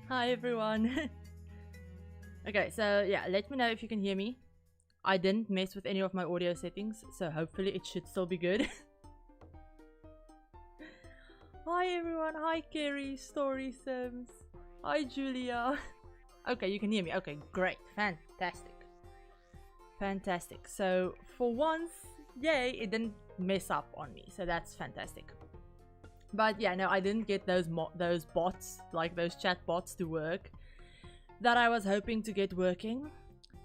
Hi everyone. Okay, so yeah, let me know if you can hear me. I didn't mess with any of my audio settings, so hopefully it should still be good. Hi everyone, hi Carrie, Story Sims. Hi Julia. Okay, you can hear me. Okay, great. Fantastic. Fantastic. So for once, yay, it didn't mess up on me. So that's fantastic. But yeah, no, I didn't get those bots, like those chat bots to work that I was hoping to get working.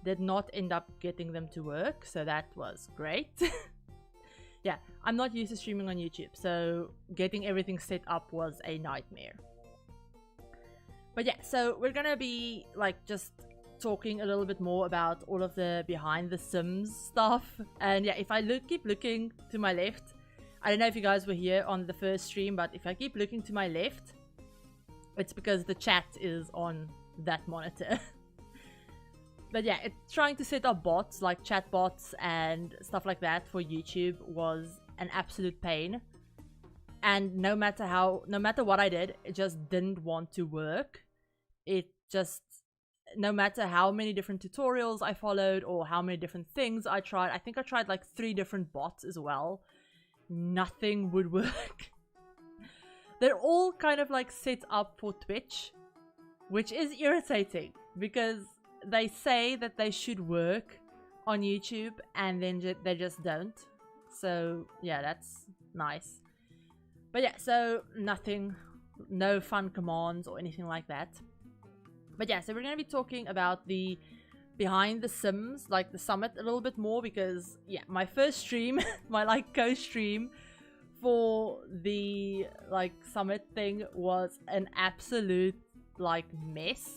Did not end up getting them to work, so that was great. Yeah, I'm not used to streaming on YouTube, so getting everything set up was a nightmare. But yeah, so we're gonna be like just talking a little bit more about all of the behind the Sims stuff. And yeah, if I keep looking to my left, I don't know if you guys were here on the first stream, but if I keep looking to my left, it's because the chat is on that monitor. But yeah, trying to set up bots like chat bots and stuff like that for YouTube was an absolute pain. And no matter what I did, it just didn't want to work. No matter how many different tutorials I followed or how many different things I tried, I think I tried like 3 different bots as well. Nothing would work. They're all kind of like set up for Twitch, which is irritating because they say that they should work on YouTube and then they just don't. So yeah, that's nice. But yeah, so no fun commands or anything like that. But yeah, so we're going to be talking about the behind the Sims, like the summit a little bit more, because yeah, my first stream, my like co-stream for the like summit thing was an absolute like mess,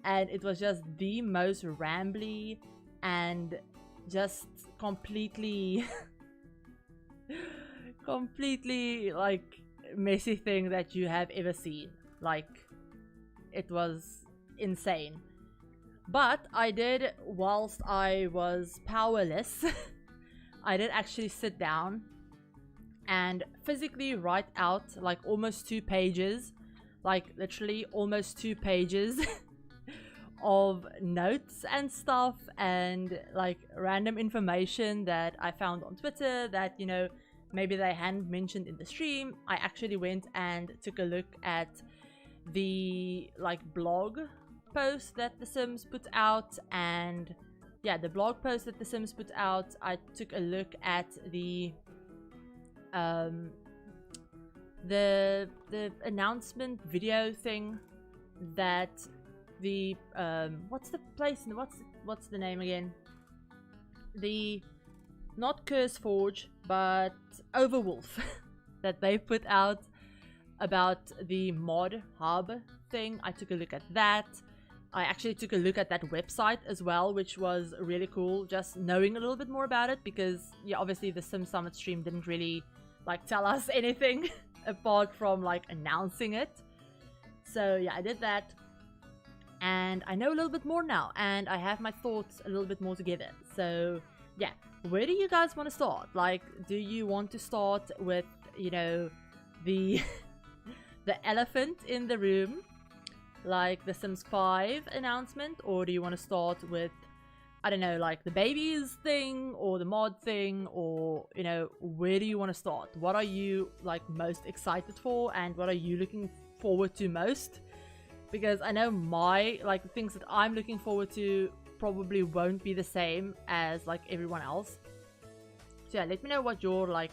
and it was just the most rambly and just completely like messy thing that you have ever seen. Like, it was insane. But I did, whilst I was powerless, I did actually sit down and physically write out like almost 2 pages, like literally almost 2 pages of notes and stuff, and like random information that I found on Twitter that, you know, maybe they hadn't mentioned in the stream. I actually went and took a look at the like blog post that the Sims put out, and yeah, the blog post that the Sims put out, I took a look at the the announcement video thing that the what's the place and what's the name again? The not CurseForge but Overwolf that they put out about the mod hub thing. I took a look at that. I actually took a look at that website as well, which was really cool, just knowing a little bit more about it, because yeah, obviously the Sim Summit stream didn't really like tell us anything apart from like announcing it. So yeah, I did that, and I know a little bit more now, and I have my thoughts a little bit more together. So yeah, where do you guys want to start? Like, do you want to start with, you know, the the elephant in the room, like the Sims 5 announcement, or do you want to start with, I don't know, like the babies thing or the mod thing, or, you know, where do you want to start? What are you like most excited for, and what are you looking forward to most? Because I know my, like, the things that I'm looking forward to probably won't be the same as like everyone else. So yeah, let me know what you're like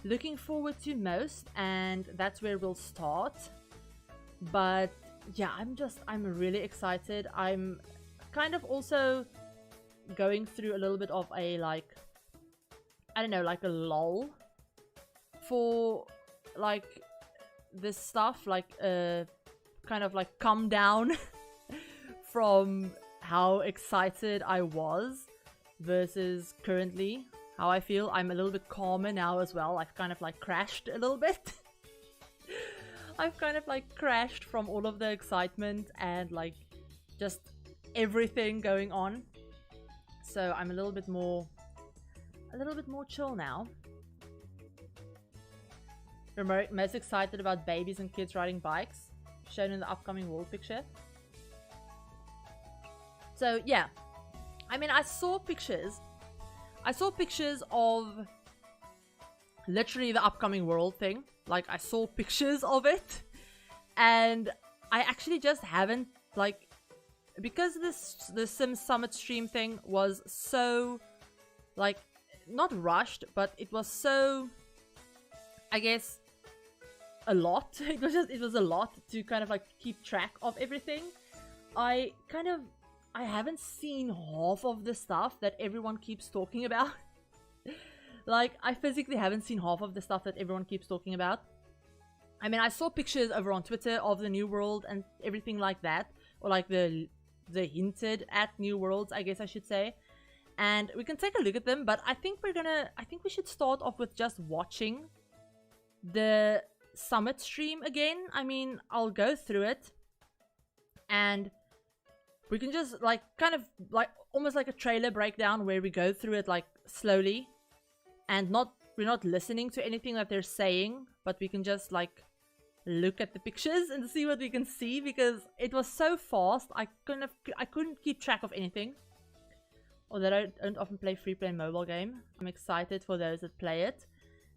looking forward to most, and that's where we'll start. But yeah, I'm really excited. I'm kind of also going through a little bit of a, like, I don't know, like a lull for like this stuff, like kind of like come down from how excited I was versus currently how I feel. I'm a little bit calmer now as well. I've kind of like crashed a little bit. I've kind of like crashed from all of the excitement and like just everything going on. So I'm a little bit more chill now. We're most excited about babies and kids riding bikes, shown in the upcoming world picture. So yeah, I mean, I saw pictures of literally the upcoming world thing. Like, I saw pictures of it, and I actually just haven't, like, because the Sims Summit stream thing was so, like, not rushed, but it was so, I guess, a lot. It was a lot to kind of like keep track of everything. I haven't seen half of the stuff that everyone keeps talking about. Like, I physically haven't seen half of the stuff that everyone keeps talking about. I mean, I saw pictures over on Twitter of the new world and everything like that, or like the hinted at new worlds, I guess I should say. And we can take a look at them, but I think we should start off with just watching the Summit stream again. I mean, I'll go through it, and we can just like kind of like almost like a trailer breakdown where we go through it like slowly, and we're not listening to anything that they're saying, but we can just like look at the pictures and see what we can see, because it was so fast I couldn't keep track of anything. Although I don't often play free play mobile game, I'm excited for those that play it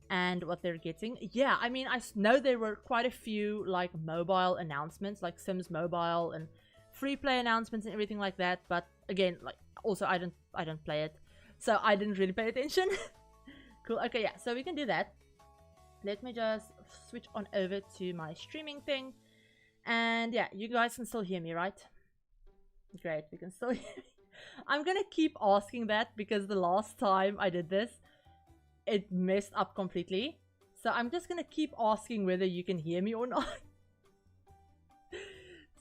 and what they're getting. Yeah, I mean, I know there were quite a few like mobile announcements, like Sims Mobile and free play announcements and everything like that, but again, like, also I don't play it, so I didn't really pay attention. Cool. Okay, yeah, so we can do that. Let me just switch on over to my streaming thing, and yeah, you guys can still hear me, right? Great, we can still hear me. I'm gonna keep asking that because the last time I did this, it messed up completely, so I'm just gonna keep asking whether you can hear me or not.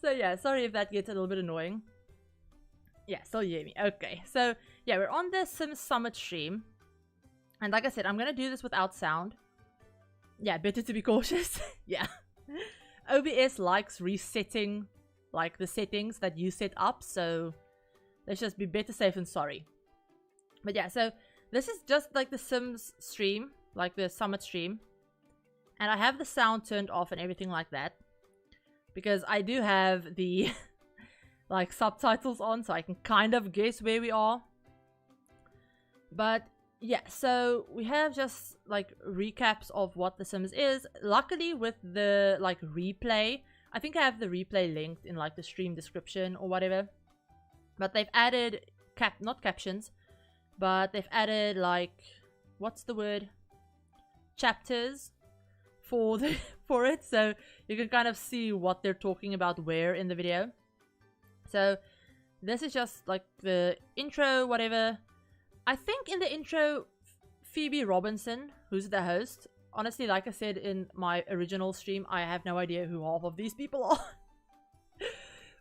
So yeah, sorry if that gets a little bit annoying. Yeah, still hear me. Okay, so yeah, we're on the Sims Summit stream, and like I said, I'm gonna do this without sound. Yeah, better to be cautious. Yeah. OBS likes resetting like the settings that you set up, so let's just be better safe than sorry. But yeah, so this is just like the Sims stream, like the Summit stream, and I have the sound turned off and everything like that, because I do have the like subtitles on, so I can kind of guess where we are. But yeah, so we have just like recaps of what The Sims is. Luckily with the like replay, I think I have the replay linked in like the stream description or whatever. But they've added not captions, but they've added like, what's the word? Chapters for the for it, so you can kind of see what they're talking about where in the video. So this is just like the intro, whatever. I think in the intro, Phoebe Robinson, who's the host, honestly, like I said in my original stream, I have no idea who half of these people are.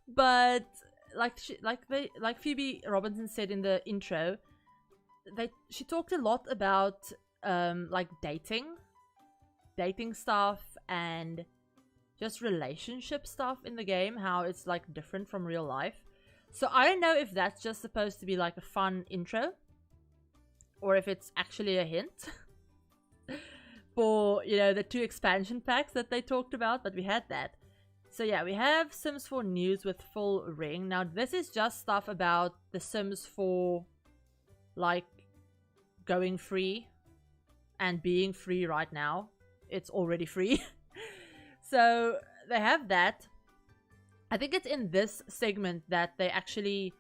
But like Phoebe Robinson said in the intro, she talked a lot about like dating stuff and just relationship stuff in the game, how it's like different from real life. So I don't know if that's just supposed to be like a fun intro or if it's actually a hint for, you know, the 2 expansion packs that they talked about, but we had that. So yeah, we have Sims 4 news with full ring. Now this is just stuff about the Sims 4 like going free and being free right now. It's already free. So they have that. I think it's in this segment that they actually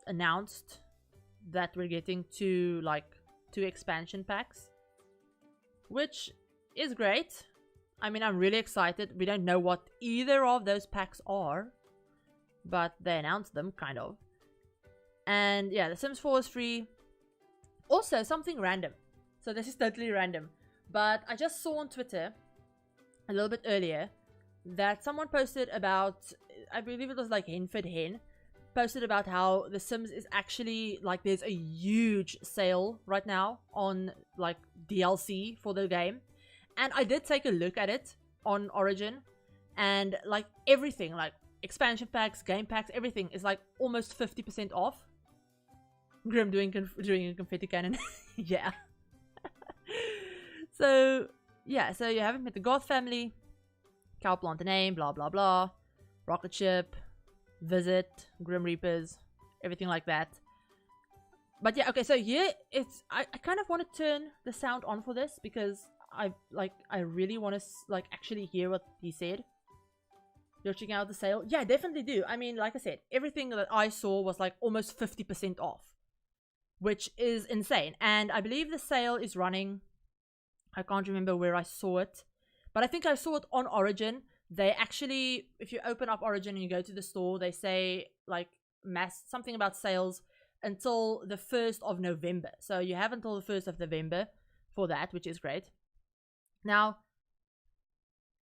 announced that we're getting 2 expansion packs, which is great. I mean, I'm really excited. We don't know what either of those packs are, but they announced them, kind of. And yeah, The Sims 4 is free. Also, something random. So this is totally random. But I just saw on Twitter a little bit earlier that someone posted about, I believe it was like Henford Hen, posted about how The Sims is actually, like, there's a huge sale right now on, like, DLC for the game. And I did take a look at it on Origin, and, like, everything, like, expansion packs, game packs, everything is, like, almost 50% off. Grim doing a confetti cannon. Yeah. So, yeah, so you haven't met the Goth family, Cow Plant a Name, blah, blah, blah, Rocket Ship, Visit, Grim Reapers, everything like that. But yeah, okay, so here it's, I kind of want to turn the sound on for this because I really want to, like, actually hear what he said. You're checking out the sale? Yeah, definitely do. I mean, like I said, everything that I saw was, like, almost 50% off, which is insane. And I believe the sale is running, I can't remember where I saw it, but I think I saw it on Origin. They actually, if you open up Origin and you go to the store, they say, like, something about sales until the 1st of November. So you have until the 1st of November for that, which is great. Now,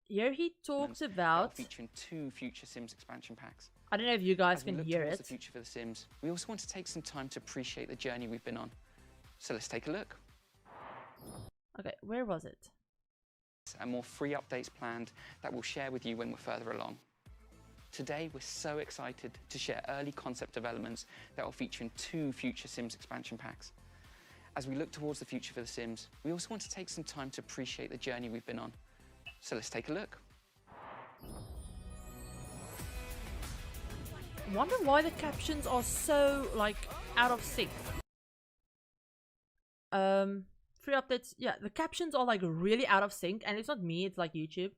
here he talks about featuring 2 future Sims expansion packs. I don't know if you guys can hear it. The future for The Sims, we also want to take some time to appreciate the journey we've been on. So let's take a look. Okay, where was it? And more free updates planned that we'll share with you when we're further along. Today, we're so excited to share early concept developments that will feature in 2 future Sims expansion packs. As we look towards the future for The Sims, we also want to take some time to appreciate the journey we've been on. So let's take a look. I wonder why the captions are so, like, out of sync. Free updates, yeah, the captions are, like, really out of sync, and it's not me, it's like YouTube.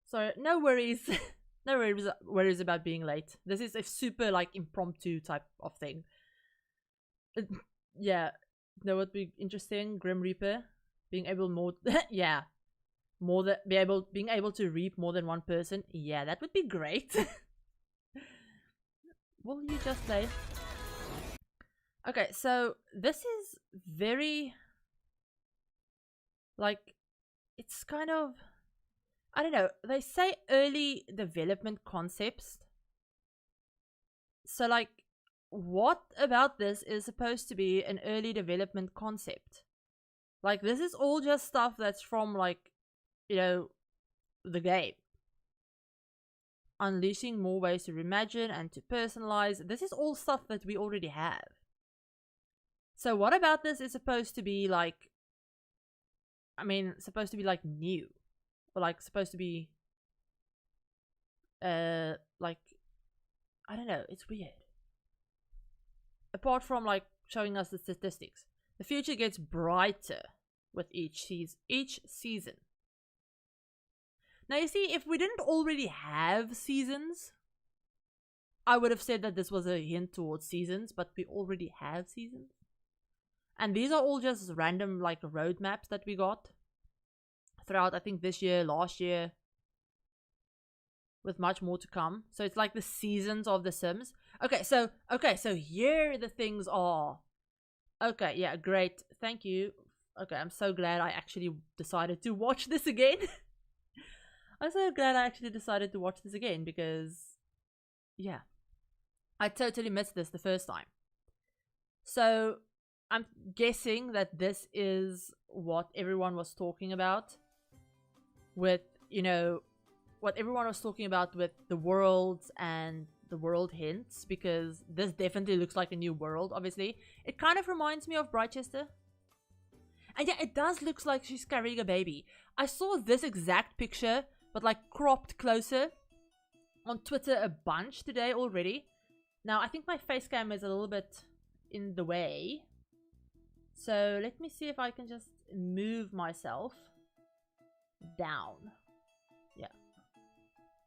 So no worries. No worries about being late. This is a super, like, impromptu type of thing. Yeah, that would be interesting. Grim Reaper being able being able to reap more than one person. Yeah, that would be great. Will you just play? Okay, so this is very, like, it's kind of, I don't know, they say early development concepts. So, like, what about this is supposed to be an early development concept? Like, this is all just stuff that's from, like, you know, the game. Unleashing more ways to reimagine and to personalize. This is all stuff that we already have. So what about this is supposed to be, like, I mean, supposed to be, like, new. Or, like, supposed to be, like, I don't know, it's weird. Apart from, like, showing us the statistics. The future gets brighter with each season. Now, you see, if we didn't already have seasons, I would have said that this was a hint towards seasons, but we already have seasons. And these are all just random like road maps that we got throughout, I think, this year, last year, with much more to come. So it's like the seasons of The Sims. Okay, so here the things are. Okay, yeah, great. Thank you. Okay, I'm so glad I actually decided to watch this again. I'm so glad I actually decided to watch this again because, yeah, I totally missed this the first time. So I'm guessing that this is what everyone was talking about with, you know, what everyone was talking about with the worlds and the world hints, because this definitely looks like a new world, obviously. It kind of reminds me of Brightchester. And yeah, it does look like she's carrying a baby. I saw this exact picture, but like cropped closer on Twitter a bunch today already. Now, I think my face cam is a little bit in the way. So let me see if I can just move myself down. Yeah.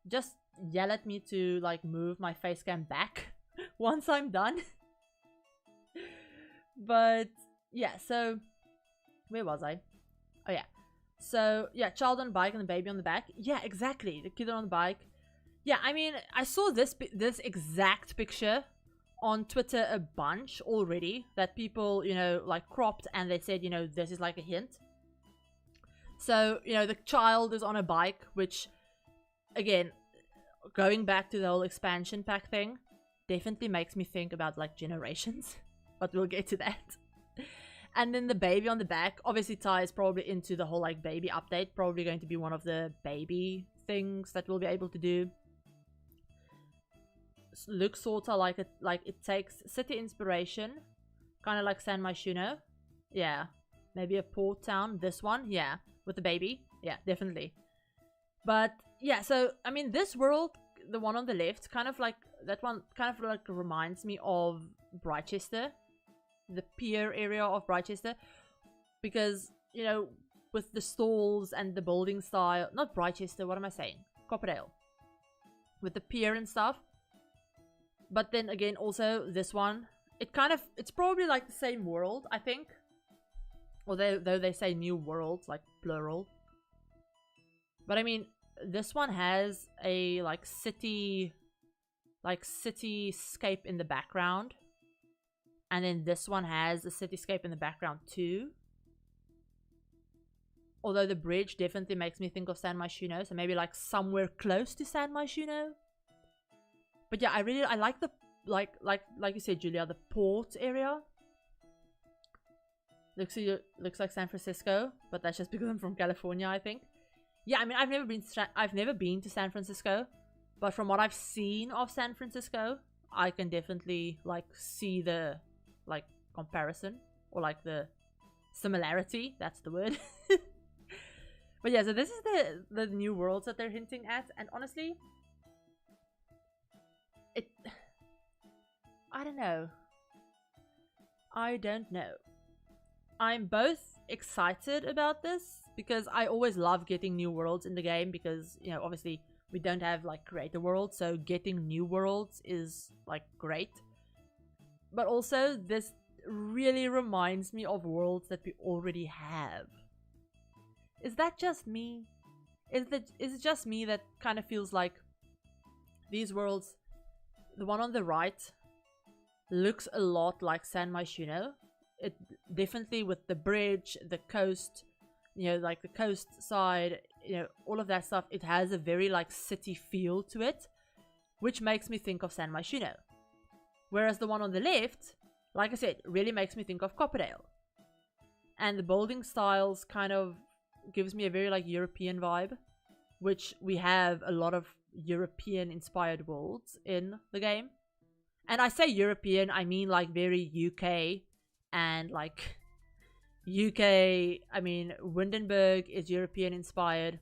Just yell at me to like move my face cam back once I'm done. But yeah, so where was I? Oh yeah. So yeah, child on bike and the baby on the back. Yeah, exactly. The kid on the bike. Yeah, I mean, I saw this exact picture on Twitter a bunch already, that people, you know, like cropped, and they said, you know, this is like a hint. So, you know, the child is on a bike, which, again, going back to the whole expansion pack thing, definitely makes me think about like generations, but we'll get to that. And then the baby on the back obviously ties probably into the whole like baby update, probably going to be one of the baby things that we'll be able to do. Looks sort of like it takes city inspiration, kind of like San Myshuno. Yeah, maybe a port town. This one, yeah, with the baby. Yeah, definitely. But yeah, so I mean, this world, the one on the left, kind of like that one, kind of like reminds me of Brightchester, the pier area of Brightchester, because, you know, with the stalls and the building style. Not Brightchester, what am I saying? Copperdale, with the pier and stuff. But then again, also this one, it's probably like the same world, I think. Although they say new worlds, like plural. But I mean, this one has a like cityscape in the background. And then this one has a cityscape in the background too. Although the bridge definitely makes me think of San Myshuno, so maybe like somewhere close to San Myshuno. But yeah, I like the like you said, Julia, the port area. Looks like San Francisco, but that's just because I'm from California, I think. Yeah, I mean, I've never been to San Francisco, but from what I've seen of San Francisco, I can definitely like see the like comparison, or like the similarity. That's the word. But yeah, so this is the new worlds that they're hinting at, and honestly, I don't know. I'm both excited about this, because I always love getting new worlds in the game, because, you know, obviously we don't have like creator worlds, so getting new worlds is like great. But also, this really reminds me of worlds that we already have. Is that just me? Is it just me that kind of feels like these worlds, the one on the right, looks a lot like San Myshuno? It definitely, with the bridge, the coast, you know, like the coast side, you know, all of that stuff, it has a very like city feel to it, which makes me think of San Myshuno. Whereas the one on the left, like I said, really makes me think of Copperdale. And the building styles kind of gives me a very like European vibe, which we have a lot of European inspired worlds in the game. And I say European, I mean like very UK, and like UK, I mean Windenburg is European inspired.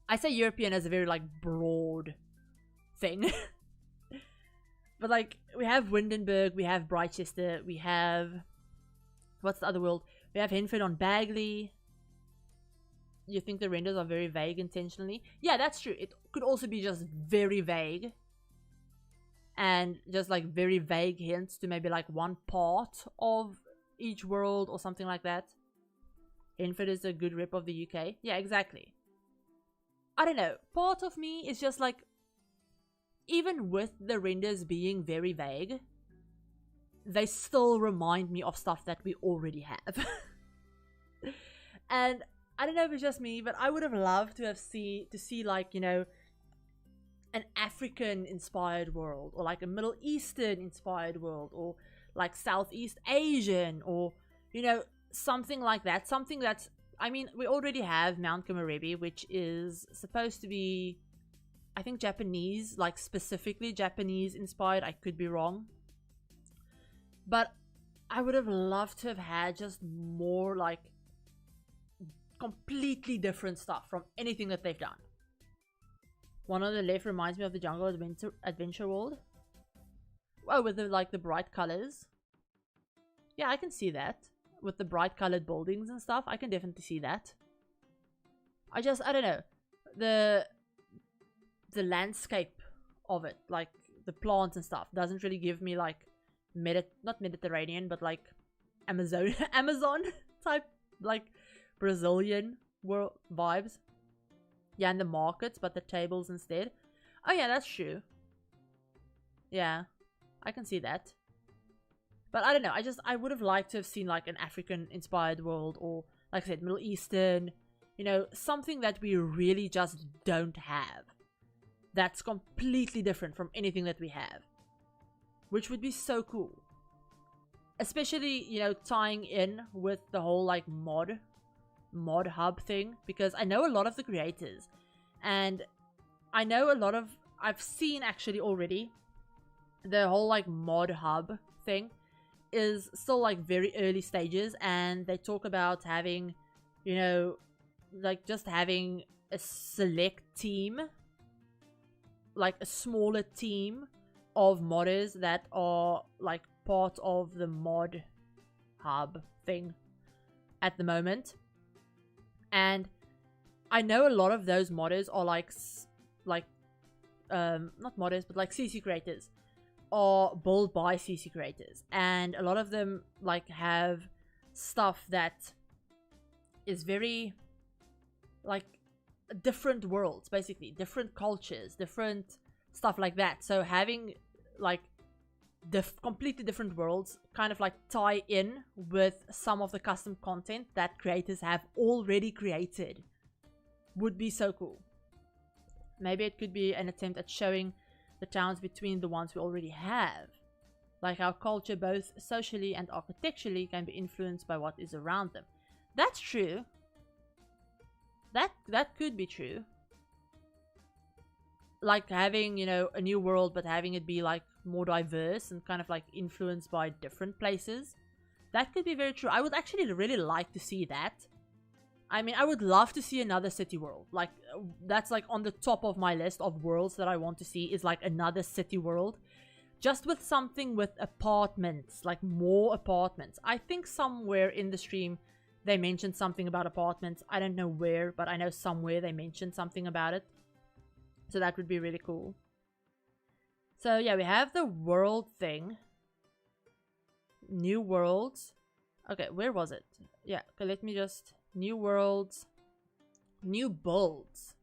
I say European as a very like broad thing. But like, we have Windenburg, we have Brightchester, we have, what's the other world? We have Henford on Bagley. You think the renders are very vague intentionally? Yeah, that's true. It could also be just very vague, and just like very vague hints to maybe like one part of each world or something like that. Infant is a good rip of the UK. Yeah, exactly. I don't know. Part of me is just like, even with the renders being very vague, they still remind me of stuff that we already have. And I don't know if it's just me, but I would have loved to see like, you know, an African inspired world, or like a Middle Eastern inspired world, or like Southeast Asian, or, you know, something like that. Something that's, I mean, we already have Mount Komorebi, which is supposed to be, I think, Japanese, like specifically Japanese inspired. I could be wrong. But I would have loved to have had just more like completely different stuff from anything that they've done. One on the left reminds me of the Jungle Adventure World. Oh, with the like the bright colors. Yeah, I can see that. With the bright colored buildings and stuff, I can definitely see that. I don't know. The landscape of it, like the plants and stuff, doesn't really give me like not Mediterranean, but like Amazon type, like Brazilian world vibes. Yeah, and the markets, but the tables instead. Oh yeah, that's true. Yeah, I can see that. But I don't know, I would have liked to have seen like an African inspired world, or like I said, Middle Eastern, you know, something that we really just don't have. That's completely different from anything that we have. Which would be so cool. Especially, you know, tying in with the whole like mod hub thing, because I know a lot of the creators, and I know a lot of, I've seen actually already, the whole like mod hub thing is still like very early stages, and they talk about having, you know, like just having a select team, like a smaller team of modders that are like part of the mod hub thing at the moment. And I know a lot of those modders are like not modders, but like CC creators, are built by CC creators, and a lot of them like have stuff that is very like different worlds, basically different cultures, different stuff like that. So having like completely different worlds kind of like tie in with some of the custom content that creators have already created would be so cool. Maybe it could be an attempt at showing the towns between the ones we already have, like how culture both socially and architecturally can be influenced by what is around them. That's true. That could be true. Like having, you know, a new world, but having it be like more diverse and kind of like influenced by different places. That could be very true. I would actually really like to see that. I mean, I would love to see another city world. Like, that's like on the top of my list of worlds that I want to see, is like another city world. Just with something with apartments, like more apartments. I think somewhere in the stream they mentioned something about apartments. I don't know where, but I know somewhere they mentioned something about it. So that would be really cool. So yeah, we have the world thing. New worlds. Okay, where was it? Yeah, okay, let me just... New worlds. New builds.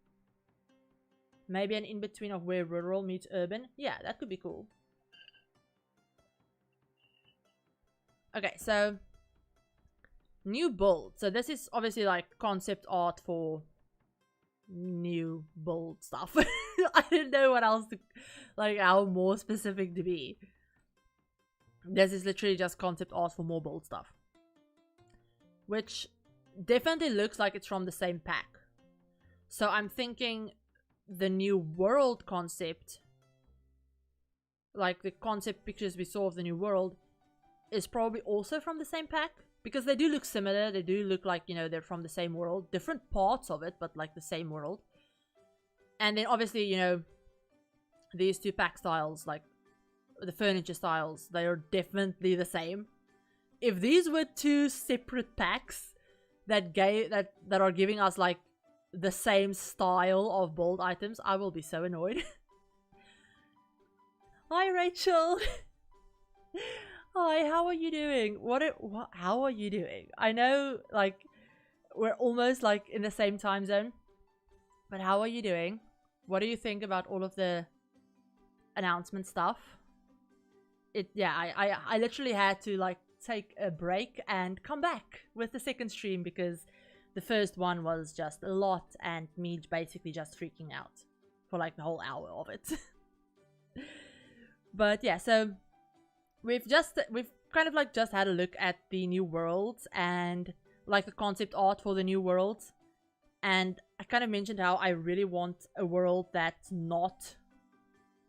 Maybe an in-between of where rural meets urban. Yeah, that could be cool. Okay, so... New build. So this is obviously like concept art for new build stuff. I didn't know what else to, like, how more specific to be. This is literally just concept art for more build stuff, which definitely looks like it's from the same pack. So I'm thinking the new world concept, like the concept pictures we saw of the new world, is probably also from the same pack, because they do look similar. They do look like, you know, they're from the same world, different parts of it, but like the same world. And then obviously, you know, these two pack styles, like the furniture styles, they are definitely the same. If these were two separate packs that are giving us like the same style of build items, I will be so annoyed. Hi Rachel. Hi, how are you doing? How are you doing? I know, like, we're almost, like, in the same time zone. But how are you doing? What do you think about all of the announcement stuff? I literally had to, like, take a break and come back with the second stream because the first one was just a lot and me basically just freaking out for, like, the whole hour of it. But yeah, so we've kind of like just had a look at the new worlds and like the concept art for the new worlds, and I kind of mentioned how I really want a world that's not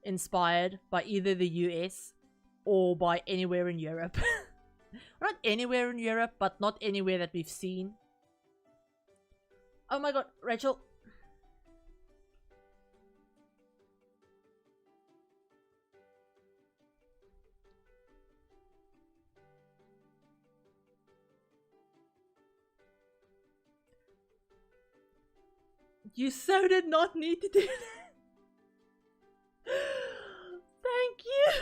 inspired by either the US or by anywhere in Europe. Not anywhere in Europe, but not anywhere that we've seen. Oh my god, Rachel. You so did not need to do that. Thank you.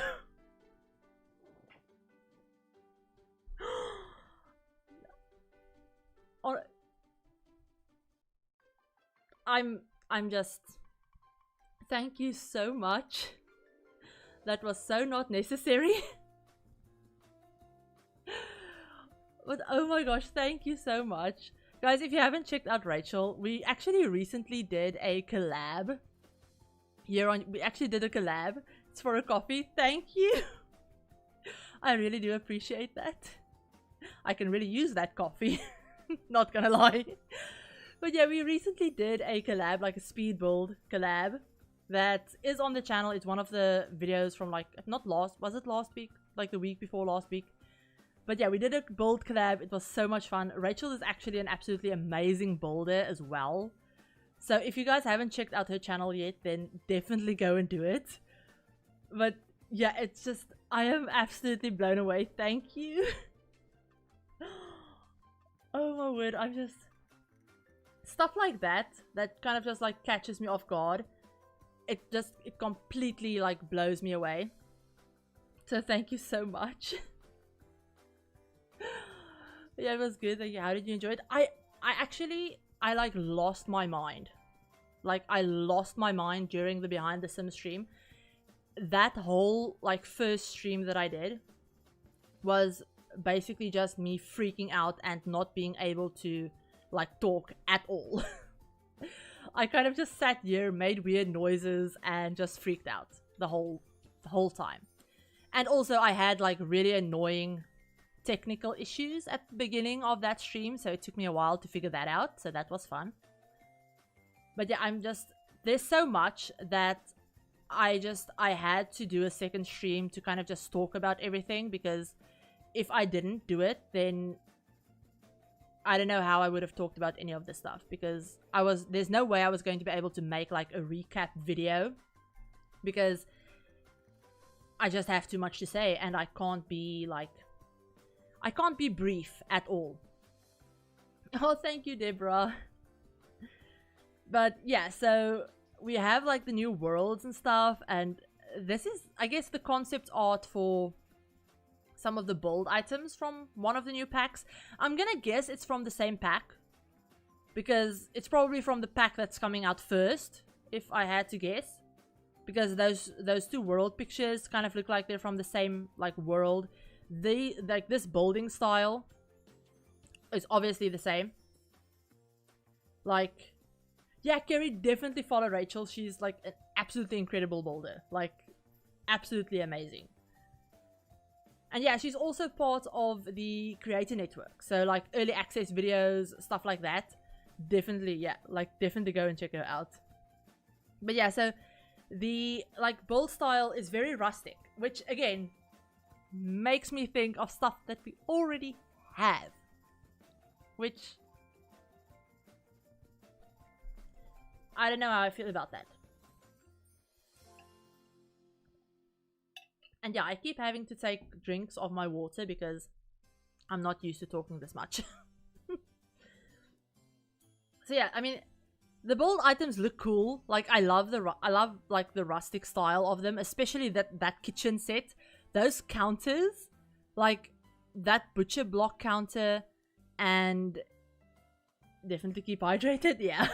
Or I'm just, thank you so much. That was so not necessary. But oh my gosh, thank you so much. Guys, if you haven't checked out Rachel, we actually recently did a collab. We actually did a collab. It's for a coffee. Thank you. I really do appreciate that. I can really use that coffee. Not gonna lie. But yeah, we recently did a collab, like a speed build collab that is on the channel. It's one of the videos from, like, was it last week? Like the week before last week. But yeah, we did a build collab. It was so much fun. Rachel is actually an absolutely amazing builder as well. So if you guys haven't checked out her channel yet, then definitely go and do it. But yeah, it's just, I am absolutely blown away. Thank you. Oh my word, I'm just... Stuff like that kind of just like catches me off guard. It completely like blows me away. So thank you so much. Yeah, it was good. Like, how did you enjoy it? I actually like lost my mind. Like, I lost my mind during the Behind the Sims stream. That whole like first stream that I did was basically just me freaking out and not being able to like talk at all. I kind of just sat here, made weird noises, and just freaked out the whole time. And also I had like really annoying technical issues at the beginning of that stream, so it took me a while to figure that out, so that was fun. But yeah, there's so much that I had to do a second stream to kind of just talk about everything, because if I didn't do it, then I don't know how I would have talked about any of this stuff, because there's no way I was going to be able to make like a recap video, because I just have too much to say and I can't be brief at all. Oh, thank you, Deborah. But yeah, so we have like the new worlds and stuff, and this is, I guess, the concept art for some of the bold items from one of the new packs. I'm gonna guess it's from the same pack, because it's probably from the pack that's coming out first, if I had to guess, because those two world pictures kind of look like they're from the same like world. Like this building style is obviously the same. Like, yeah, Kerry, definitely follow Rachel. She's like an absolutely incredible builder, like absolutely amazing. And yeah, she's also part of the creator network, so like early access videos, stuff like that. Definitely, yeah, like definitely go and check her out. But yeah, so the like build style is very rustic, which again makes me think of stuff that we already have, which I don't know how I feel about that. And yeah, I keep having to take drinks of my water because I'm not used to talking this much. So yeah, I mean, the bold items look cool. Like, I love like the rustic style of them, especially that kitchen set. Those counters Like that butcher block counter, and definitely keep hydrated, yeah.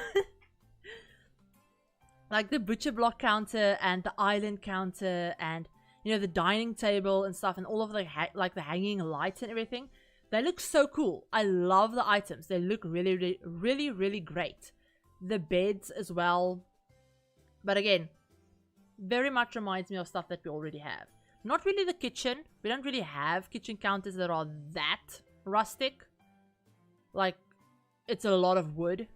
Like the butcher block counter and the island counter and, you know, the dining table and stuff, and all of the like the hanging lights and everything. They look so cool. I love the items. They look really great. The beds as well. But again, very much reminds me of stuff that we already have. Not really the kitchen. We don't really have kitchen counters that are that rustic. Like, it's a lot of wood.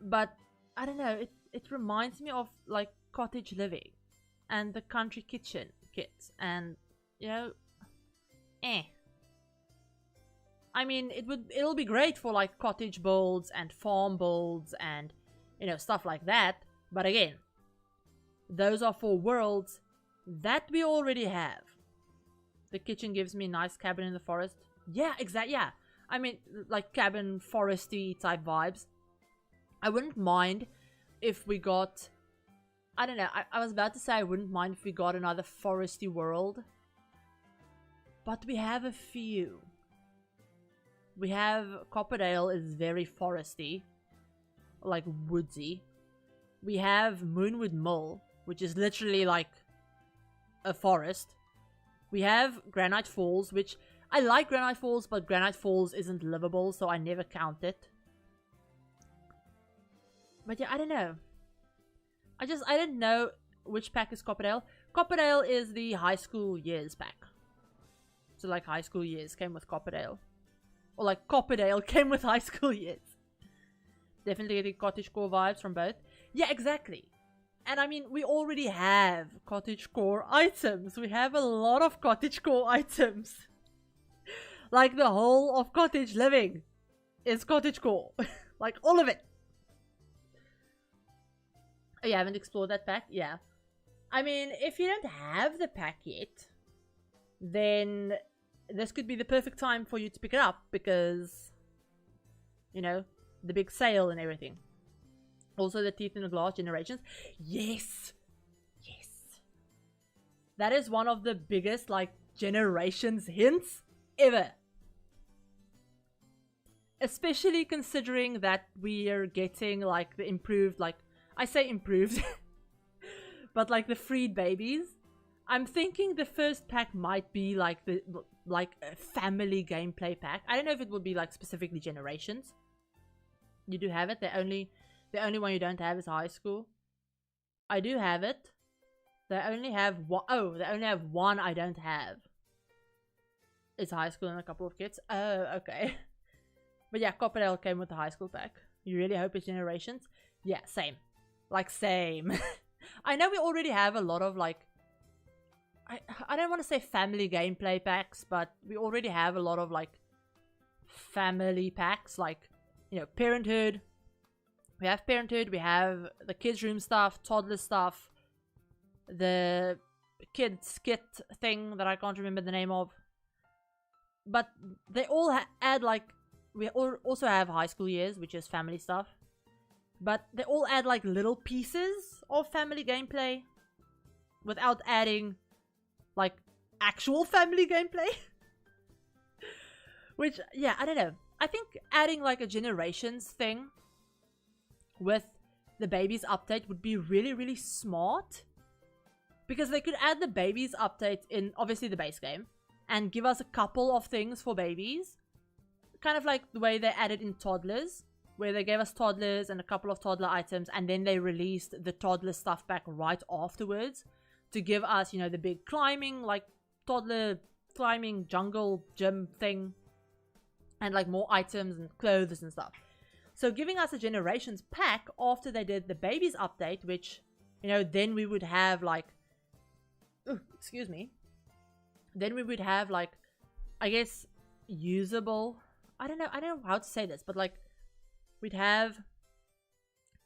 But I don't know, it reminds me of like cottage living and the country kitchen kits, and you know, I mean, it'll be great for like cottage builds and farm builds and, you know, stuff like that. But again, those are for worlds that we already have. The kitchen gives me nice cabin in the forest. Yeah, exactly. Yeah, I mean, like cabin foresty type vibes. I wouldn't mind if we got, I don't know, I was about to say I wouldn't mind if we got another foresty world. But we have a few. We have Copperdale is very foresty, like woodsy. We have Moonwood Mill, which is literally like a forest. We have Granite Falls, which I like Granite Falls, but Granite Falls isn't livable, so I never count it. But yeah, I don't know. I didn't know which pack is Copperdale. Copperdale is the high school years pack. So like high school years came with Copperdale. Or like Copperdale came with high school years. Definitely getting cottagecore vibes from both. Yeah, exactly. And I mean, we already have cottagecore items. We have a lot of cottagecore items. Like the whole of cottage living is cottagecore. Like all of it. Oh, you haven't explored that pack? Yeah. I mean, if you don't have the pack yet, then this could be the perfect time for you to pick it up, because, you know, the big sale and everything. Also, the Teeth in the Glass Generations. Yes! Yes! That is one of the biggest, like, Generations hints ever. Especially considering that we are getting, like, the improved, like, I say improved, but like the freed babies. I'm thinking the first pack might be like a family gameplay pack. I don't know if it will be like specifically Generations. You do have it. The only one you don't have is high school. I do have it. They only have one. Oh, they only have one I don't have. It's high school and a couple of kits. Oh, okay. But yeah, Copperdale came with the high school pack. You really hope it's Generations? Yeah, same. Like, same. I know we already have a lot of, like, I don't want to say family gameplay packs, but we already have a lot of, like, family packs. Like, you know, Parenthood. We have Parenthood. We have the kids' room stuff, toddler stuff, the kids' kit thing that I can't remember the name of. But they all add, like, we also have high school years, which is family stuff. But they all add like little pieces of family gameplay without adding like actual family gameplay. Which, yeah, I don't know. I think adding like a Generations thing with the babies update would be really smart. Because they could add the babies update in obviously the base game and give us a couple of things for babies. Kind of like the way they added in toddlers, where they gave us toddlers and a couple of toddler items, and then they released the toddler stuff back right afterwards to give us, you know, the big climbing, like toddler climbing jungle gym thing, and like more items and clothes and stuff. So giving us a Generations pack after they did the babies update, which, you know, then we would have like, excuse me, then we would have like, I guess, usable, I don't know how to say this, but like, we'd have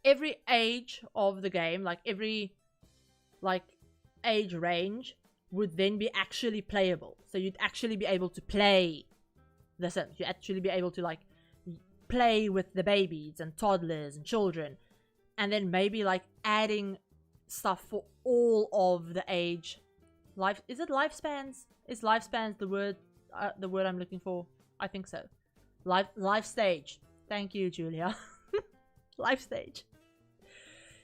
every age of the game, like every like age range would then be actually playable. So you'd actually be able to play the Sims. You'd actually be able to like play with the babies and toddlers and children, and then maybe like adding stuff for all of the age life. Is it lifespans? Is lifespans the word I'm looking for? I think so. Life stage. Thank you, Julia. Life stage.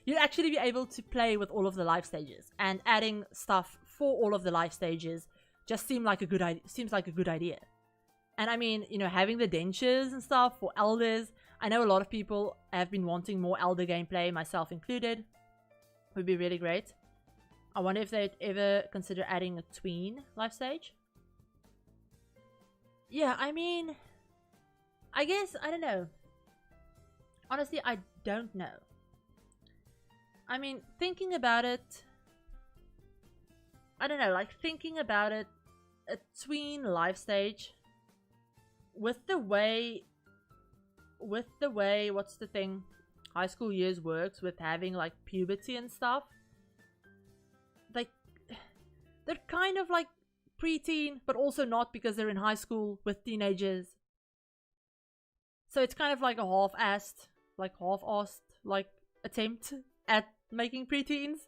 You'd actually be able to play with all of the life stages, and adding stuff for all of the life stages just seems like a good idea. And I mean, you know, having the dentures and stuff for elders. I know a lot of people have been wanting more elder gameplay, myself included. Would be really great. I wonder if they'd ever consider adding a tween life stage. Yeah, I mean, I guess, I don't know. Honestly, I don't know. I mean, thinking about it, I don't know, like thinking about it, a tween life stage with the way, what's the thing, high school years works with having like puberty and stuff. Like, they're kind of like preteen, but also not, because they're in high school with teenagers. So it's kind of like a half-assed, like attempt at making preteens.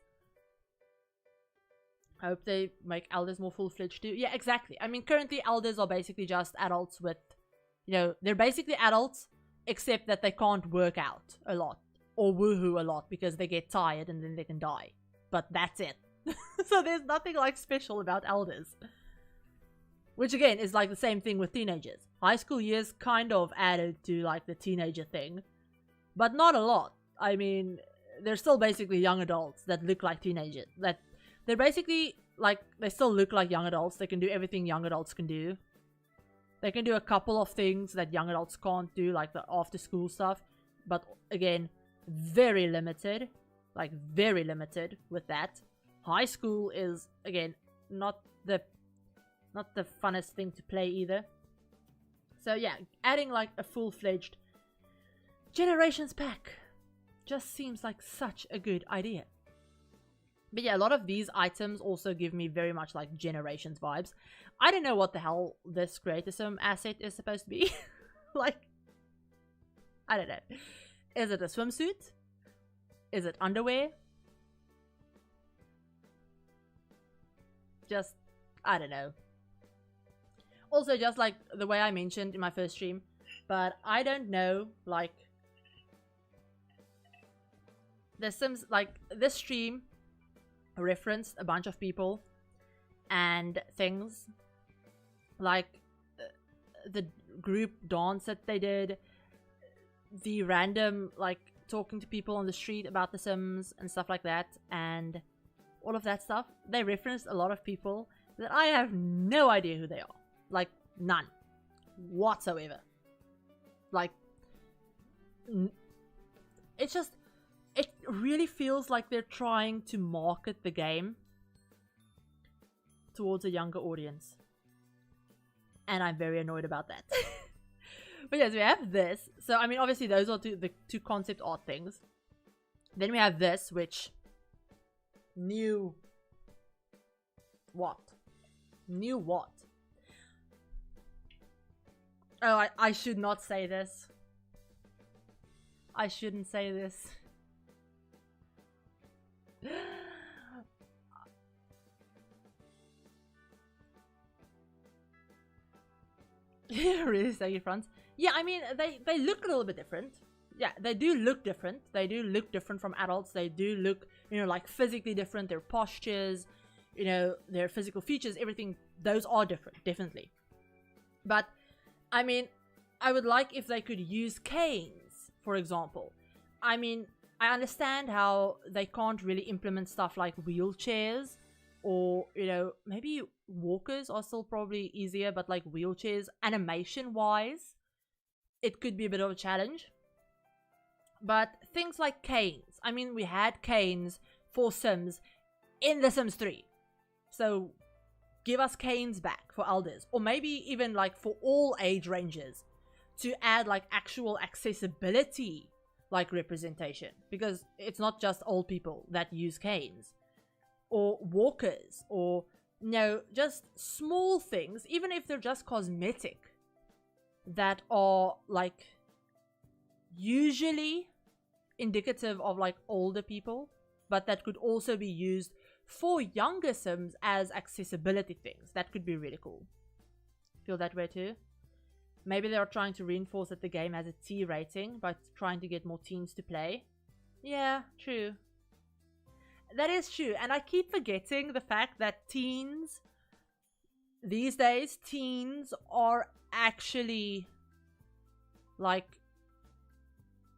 I hope they make elders more full-fledged too. Yeah, exactly. I mean, currently elders are basically just adults with, you know, they're basically adults, except that they can't work out a lot or woohoo a lot because they get tired and then they can die. But that's it. So there's nothing like special about elders. Which again is like the same thing with teenagers. High school years kind of added to like the teenager thing, but not a lot. I mean, they're still basically young adults that look like teenagers. That they're basically like, they still look like young adults. They can do everything young adults can do. They can do a couple of things that young adults can't do, like the after school stuff. But again, very limited. Like very limited with that. High school is, again, not the funnest thing to play either. So yeah, adding like a full-fledged Generations pack just seems like such a good idea. But yeah, a lot of these items also give me very much like Generations vibes. I don't know what the hell this Creatism asset is supposed to be. Like, I don't know. Is it a swimsuit? Is it underwear? Just, I don't know. Also, just like the way I mentioned in my first stream, but I don't know, like, the Sims, like, this stream referenced a bunch of people and things, like the group dance that they did, the random, like, talking to people on the street about the Sims and stuff like that, and all of that stuff. They referenced a lot of people that I have no idea who they are. Like, none. Whatsoever. Like, it's just, it really feels like they're trying to market the game towards a younger audience. And I'm very annoyed about that. But yes, we have this. So, I mean, obviously those are the two concept art things. Then we have this, which... New... What? New what? Oh, I should not say this. I shouldn't say this. Really saggy fronts. Yeah, I mean, they look a little bit different. Yeah, they do look different. They do look different from adults. They do look, you know, like physically different. Their postures, you know, their physical features, everything, those are different, definitely. But, I mean, I would like if they could use canes, for example. I mean, I understand how they can't really implement stuff like wheelchairs, or, you know, maybe walkers are still probably easier, but like wheelchairs, animation-wise, it could be a bit of a challenge. But things like canes, I mean, we had canes for Sims in The Sims 3. So, give us canes back for elders, or maybe even like for all age ranges, to add like actual accessibility like representation, because it's not just old people that use canes, or walkers, or, you know, just small things, even if they're just cosmetic, that are like usually indicative of like older people, but that could also be used for younger Sims as accessibility things. That could be really cool. Feel that way too? Maybe they are trying to reinforce that the game has a T rating by trying to get more teens to play. Yeah, true. That is true. And I keep forgetting the fact that teens, these days, teens are actually like,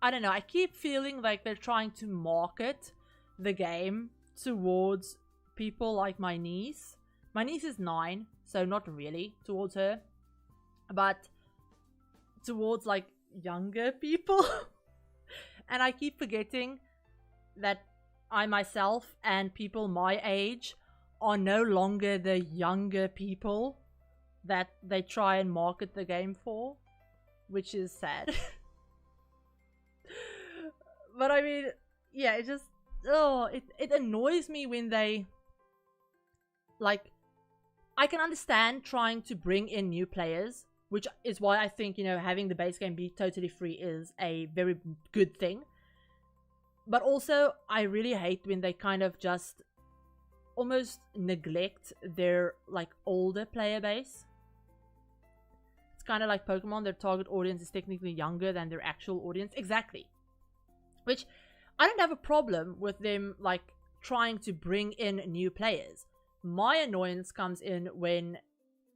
I don't know, I keep feeling like they're trying to market the game towards people like my niece. My niece is 9, so not really towards her, but towards like younger people. And I keep forgetting that I myself and people my age are no longer the younger people that they try and market the game for, which is sad. But I mean, yeah, it just, it annoys me when they, like, I can understand trying to bring in new players, which is why I think, you know, having the base game be totally free is a very good thing. But also, I really hate when they kind of just almost neglect their, like, older player base. It's kind of like Pokemon, their target audience is technically younger than their actual audience. Exactly. Which, I don't have a problem with them, like, trying to bring in new players. My annoyance comes in when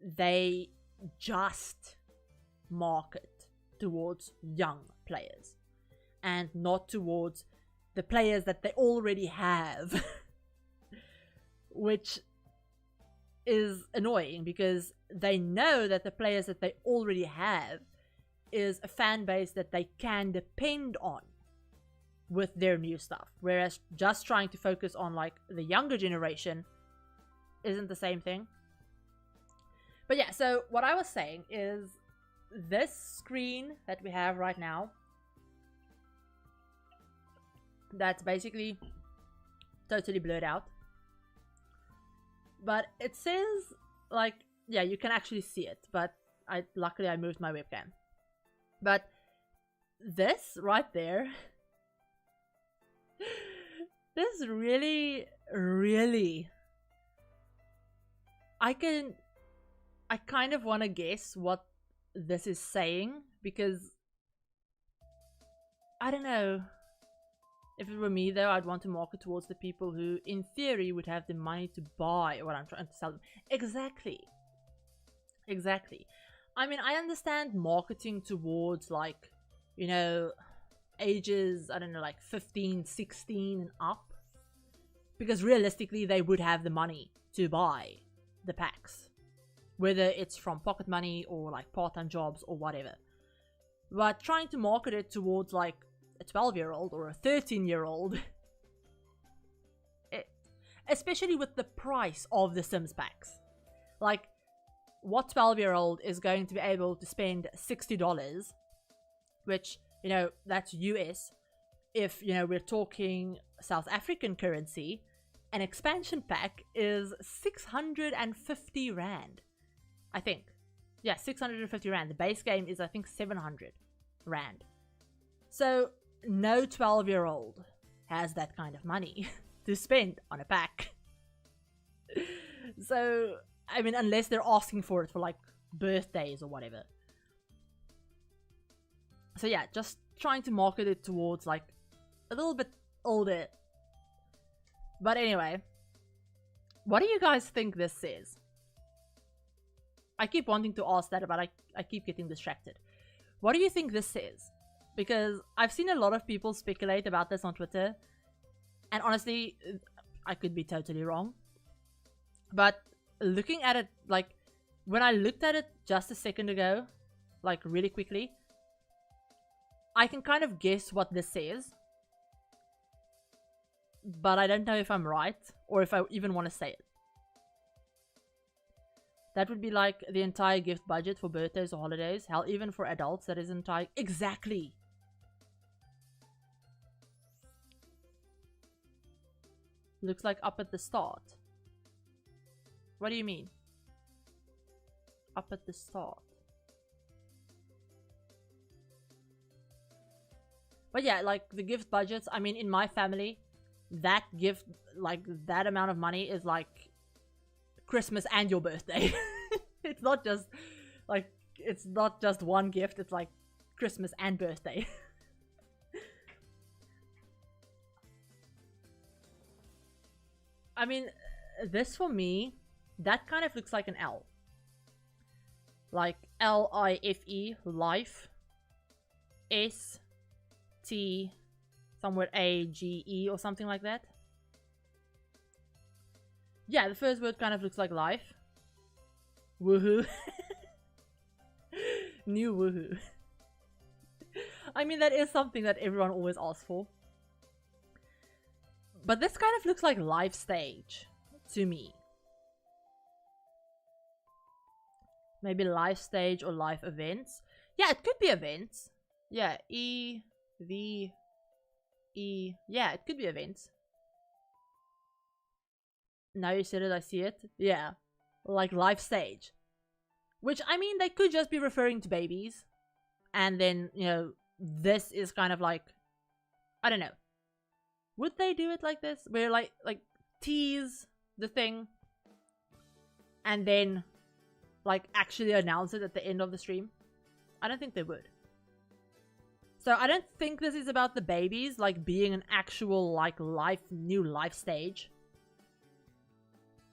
they just market towards young players and not towards the players that they already have. Which is annoying because they know that the players that they already have is a fan base that they can depend on with their new stuff, whereas just trying to focus on like the younger generation isn't the same thing. But yeah, so what I was saying is this screen that we have right now, that's basically totally blurred out, but it says, like, yeah, you can actually see it, but luckily I moved my webcam. But this right there, this really, I kind of want to guess what this is saying, because I don't know. If it were me though, I'd want to market towards the people who, in theory, would have the money to buy what I'm trying to sell them. Exactly. Exactly. I mean, I understand marketing towards, like, you know, ages, I don't know, like 15, 16 and up. Because realistically, they would have the money to buy the packs. Whether it's from pocket money or, like, part-time jobs or whatever. But trying to market it towards, like, a 12-year-old or a 13-year-old, especially with the price of the Sims packs. Like, what 12-year-old is going to be able to spend $60, which, you know, that's US. If, you know, we're talking South African currency, an expansion pack is 650 Rand. I think. Yeah, 650 Rand. The base game is, I think, 700 Rand. So, no 12-year-old has that kind of money to spend on a pack. So, I mean, unless they're asking for it for, like, birthdays or whatever. So yeah, just trying to market it towards, like, a little bit older. But anyway, what do you guys think this says? I keep wanting to ask that, but I keep getting distracted. What do you think this says? Because I've seen a lot of people speculate about this on Twitter. And honestly, I could be totally wrong. But looking at it, like, when I looked at it just a second ago, like, really quickly, I can kind of guess what this says. But I don't know if I'm right, or if I even want to say it. That would be like the entire gift budget for birthdays or holidays. Hell, even for adults, that is entire... Exactly! Looks like up at the start. What do you mean? Up at the start. But yeah, like, the gift budgets, I mean, in my family, that gift, like that amount of money is like Christmas and your birthday. It's not just like, it's not just one gift, it's like Christmas and birthday. I mean, this for me, that kind of looks like an L. Like L-I-F-E, life. S-T, somewhere A-G-E or something like that. Yeah, the first word kind of looks like life. Woohoo. New woohoo. I mean, that is something that everyone always asks for. But this kind of looks like life stage to me. Maybe life stage or life events. Yeah, it could be events. Yeah, E-V-E. Yeah, it could be events. Now you said it, I see it. Yeah, like life stage. Which, I mean, they could just be referring to babies. And then, you know, this is kind of like, I don't know. Would they do it like this? Where like tease the thing and then like actually announce it at the end of the stream? I don't think they would. So I don't think this is about the babies like being an actual like new life stage.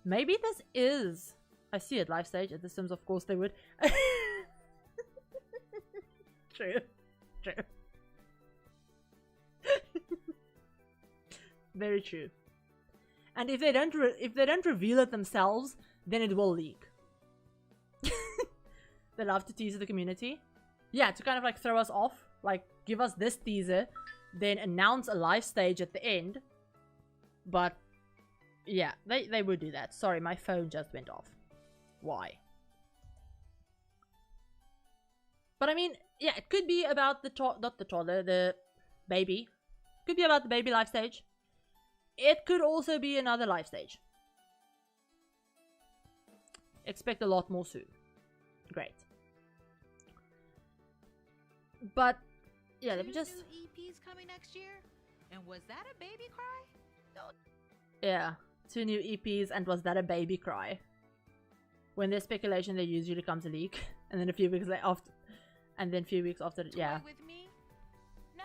Maybe this is, I see it, life stage. At the Sims, of course they would. True. True. Very true. And if they don't reveal it themselves, then it will leak. They love to tease the community. Yeah, to kind of like throw us off. Like, give us this teaser, then announce a live stage at the end. But, yeah, they would do that. Sorry, my phone just went off. Why? But I mean, yeah, it could be about not the toddler, the baby. Could be about the baby life stage. It could also be another life stage. Expect a lot more soon. Great. But yeah, let me just. New EPs coming next year, and was that a baby cry? Don't... Yeah, 2 new EPs, and was that a baby cry? When there's speculation, there usually comes a leak, and then a few weeks after, and then a few weeks after, yeah. With me? No.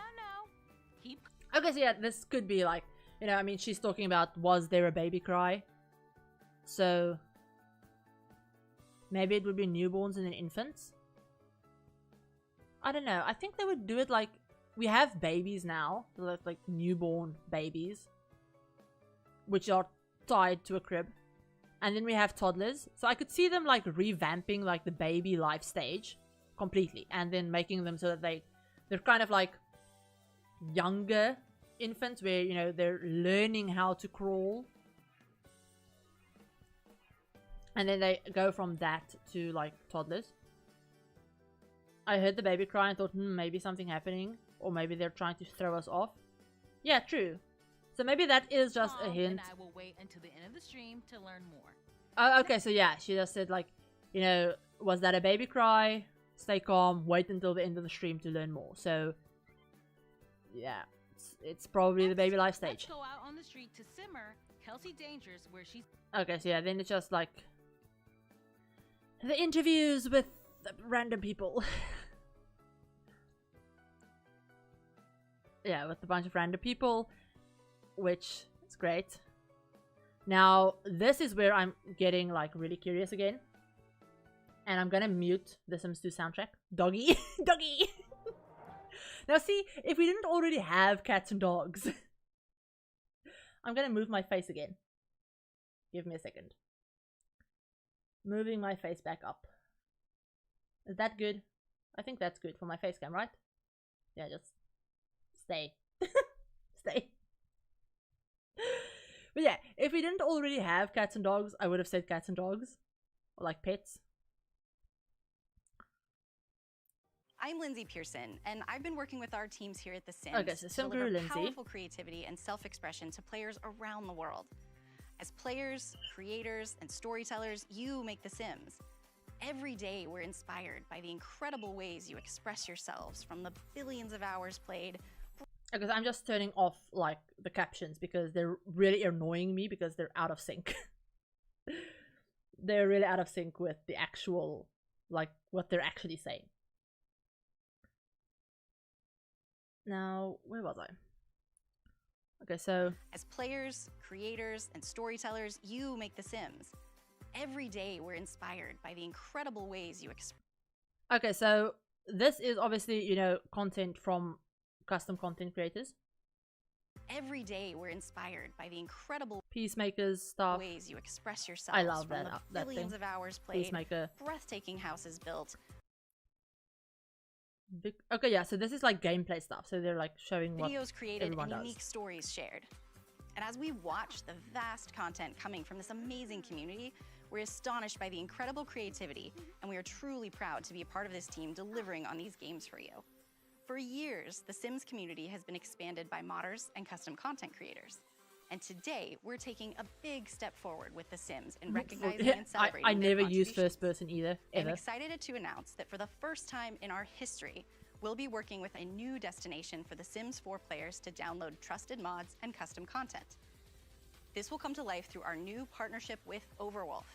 Keep. Okay, so yeah, this could be like, you know, I mean, she's talking about was there a baby cry? So maybe it would be newborns and then infants. I don't know. I think they would do it like, we have babies now, like newborn babies, which are tied to a crib. And then we have toddlers. So I could see them like revamping like the baby life stage completely. And then making them so that they're kind of like younger infants where, you know, they're learning how to crawl. And then they go from that to like toddlers. I heard the baby cry and thought, maybe something happening. Or maybe they're trying to throw us off. Yeah, true. So maybe that is just a hint. And I will wait until the end of the stream to learn more. Oh, okay, so yeah, she just said like, you know, was that a baby cry? Stay calm, wait until the end of the stream to learn more. So, yeah, it's probably the baby life stage. Let's go out on the street to simmer Kelsey Dangers where she's... Okay, so yeah, then it's just like the interviews with random people. Yeah, with a bunch of random people, which is great. Now, this is where I'm getting like really curious again. And I'm gonna mute the Sims 2 soundtrack. Doggy! Doggy! Now see, if we didn't already have cats and dogs, I'm gonna move my face again. Give me a second. Moving my face back up. Is that good? I think that's good for my face cam, right? Yeah, just stay. Stay. But yeah, if we didn't already have cats and dogs, I would have said cats and dogs. Or like pets. I'm Lindsay Pearson, and I've been working with our teams here at The Sims okay, so to deliver Lindsay. powerful creativity and self-expression to players around the world. As players, creators, and storytellers, you make The Sims. Every day, we're inspired by the incredible ways you express yourselves, from the billions of hours played. Because I'm just turning off like the captions because they're really annoying me because they're out of sync. They're really out of sync with the actual, like, what they're actually saying. Now, where was I? Okay, so As players, creators, and storytellers, you make The Sims. Every day we're inspired by the incredible ways you express. okay, so this is obviously, you know, content from custom content creators. Every day we're inspired by the incredible Peacemakers stuff. ways you express yourselves. I love from that the that billions thing. of hours played, Peacemaker. breathtaking houses built, Okay, yeah, so this is like gameplay stuff. So they're like showing what videos created, everyone and does. unique stories shared. And as we watch the vast content coming from this amazing community, we're astonished by the incredible creativity, and we are truly proud to be a part of this team delivering on these games for you. For years, the Sims community has been expanded by modders and custom content creators. And today, we're taking a big step forward with the Sims in recognizing and celebrating I their never use contributions. first person either, I'm ever. excited to announce that for the first time in our history, we'll be working with a new destination for the Sims 4 players to download trusted mods and custom content. This will come to life through our new partnership with Overwolf,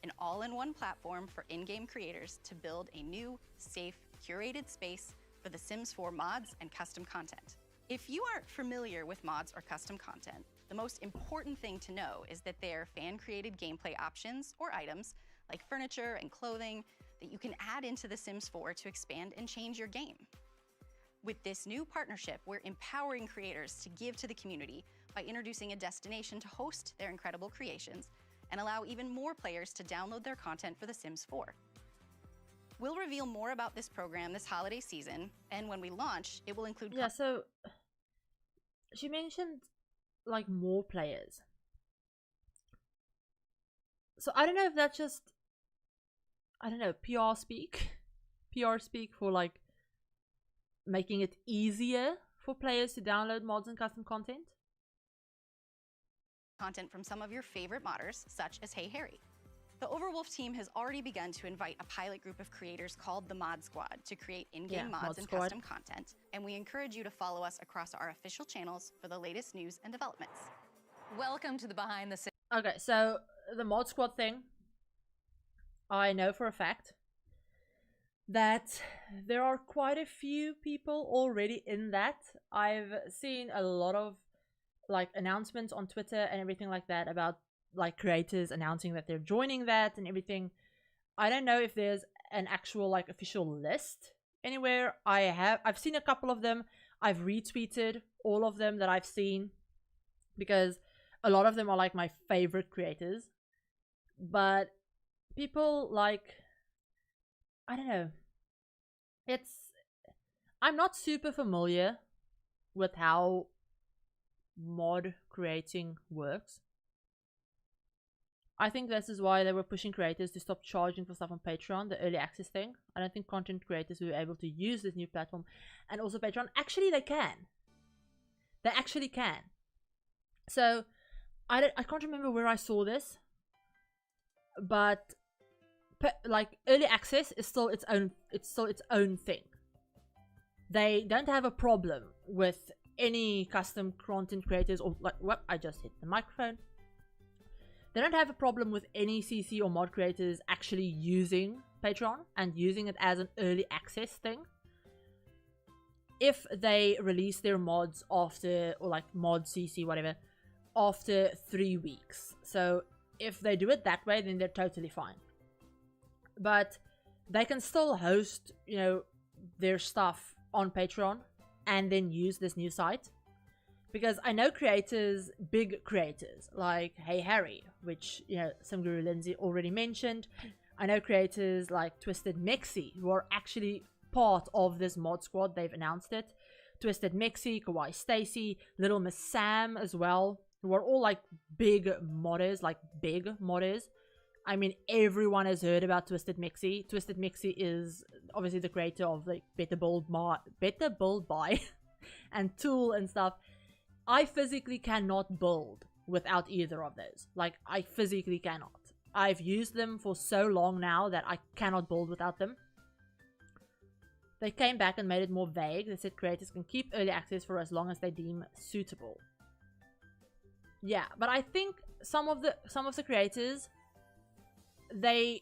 an all-in-one platform for in-game creators to build a new, safe, curated space for the Sims 4 mods and custom content. If you aren't familiar with mods or custom content, the most important thing to know is that they are fan-created gameplay options or items like furniture and clothing that you can add into The Sims 4 to expand and change your game. With this new partnership, we're empowering creators to give to the community by introducing a destination to host their incredible creations and allow even more players to download their content for The Sims 4. We'll reveal more about this program this holiday season, and when we launch, it will include Yeah, so she mentioned like more players. So I don't know if that's just, I don't know, PR speak? PR speak for like making it easier for players to download mods and custom content? content from some of your favorite modders, such as Hey Harry. The Overwolf team has already begun to invite a pilot group of creators called the Mod Squad to create in-game mods Mod and Squad. custom content, and we encourage you to follow us across our official channels for the latest news and developments. Welcome to the behind the scenes. Okay, so the mod squad thing, I know for a fact that there are quite a few people already in that. I've seen a lot of like announcements on Twitter and everything like that about like creators announcing that they're joining that and everything. I don't know if there's an actual like official list anywhere. I've seen a couple of them. I've retweeted all of them that I've seen because a lot of them are like my favorite creators. But people like, I don't know. I'm not super familiar with how mod creating works. I think this is why they were pushing creators to stop charging for stuff on Patreon, the early access thing. I don't think content creators who are able to use this new platform and also Patreon, actually they can. They actually can. So I can't remember where I saw this, but like early access is still its own thing. They don't have a problem with any custom content creators or like what I just hit the microphone. They don't have a problem with any CC or mod creators actually using Patreon and using it as an early access thing. If they release their mods after, or like mod CC, whatever, after 3 weeks. So if they do it that way, then they're totally fine. But they can still host, you know, their stuff on Patreon and then use this new site. Because I know creators, big creators, like Hey Harry, which, you know, some Guru Lindsay already mentioned. I know creators like Twisted Mexi, who are actually part of this mod squad. They've announced it. Twisted Mexi, Kawaii Stacy, Little Miss Sam as well, who are all like big modders. I mean, everyone has heard about Twisted Mexi. Twisted Mexi is obviously the creator of like Better Build Buy and Tool and stuff. I physically cannot build without either of those. Like, I physically cannot. I've used them for so long now that I cannot build without them. they came back and made it more vague. They said creators can keep early access for as long as they deem suitable. Yeah, but I think some of the creators, I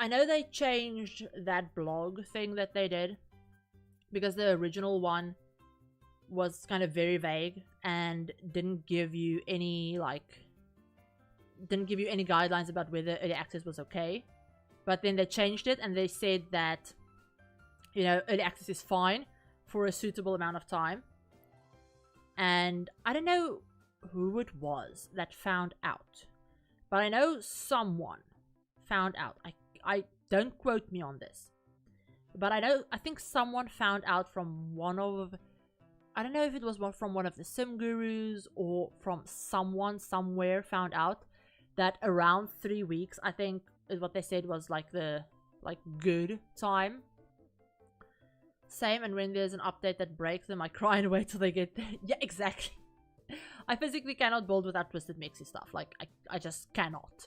know they changed that blog thing that they did, because the original one was kind of very vague and didn't give you any guidelines about whether early access was okay. But then they changed it and they said that, you know, early access is fine for a suitable amount of time. And I don't know who it was that found out, but I know someone found out. I don't quote me on this, but I think someone found out from one of, I don't know if it was from one of the sim gurus or from someone somewhere, found out that around 3 weeks, I think is what they said was like the good time. Same, and when there's an update that breaks them, I cry and wait till they get there. Yeah, exactly. I physically cannot build without Twisted Mixie stuff. Like, I just cannot.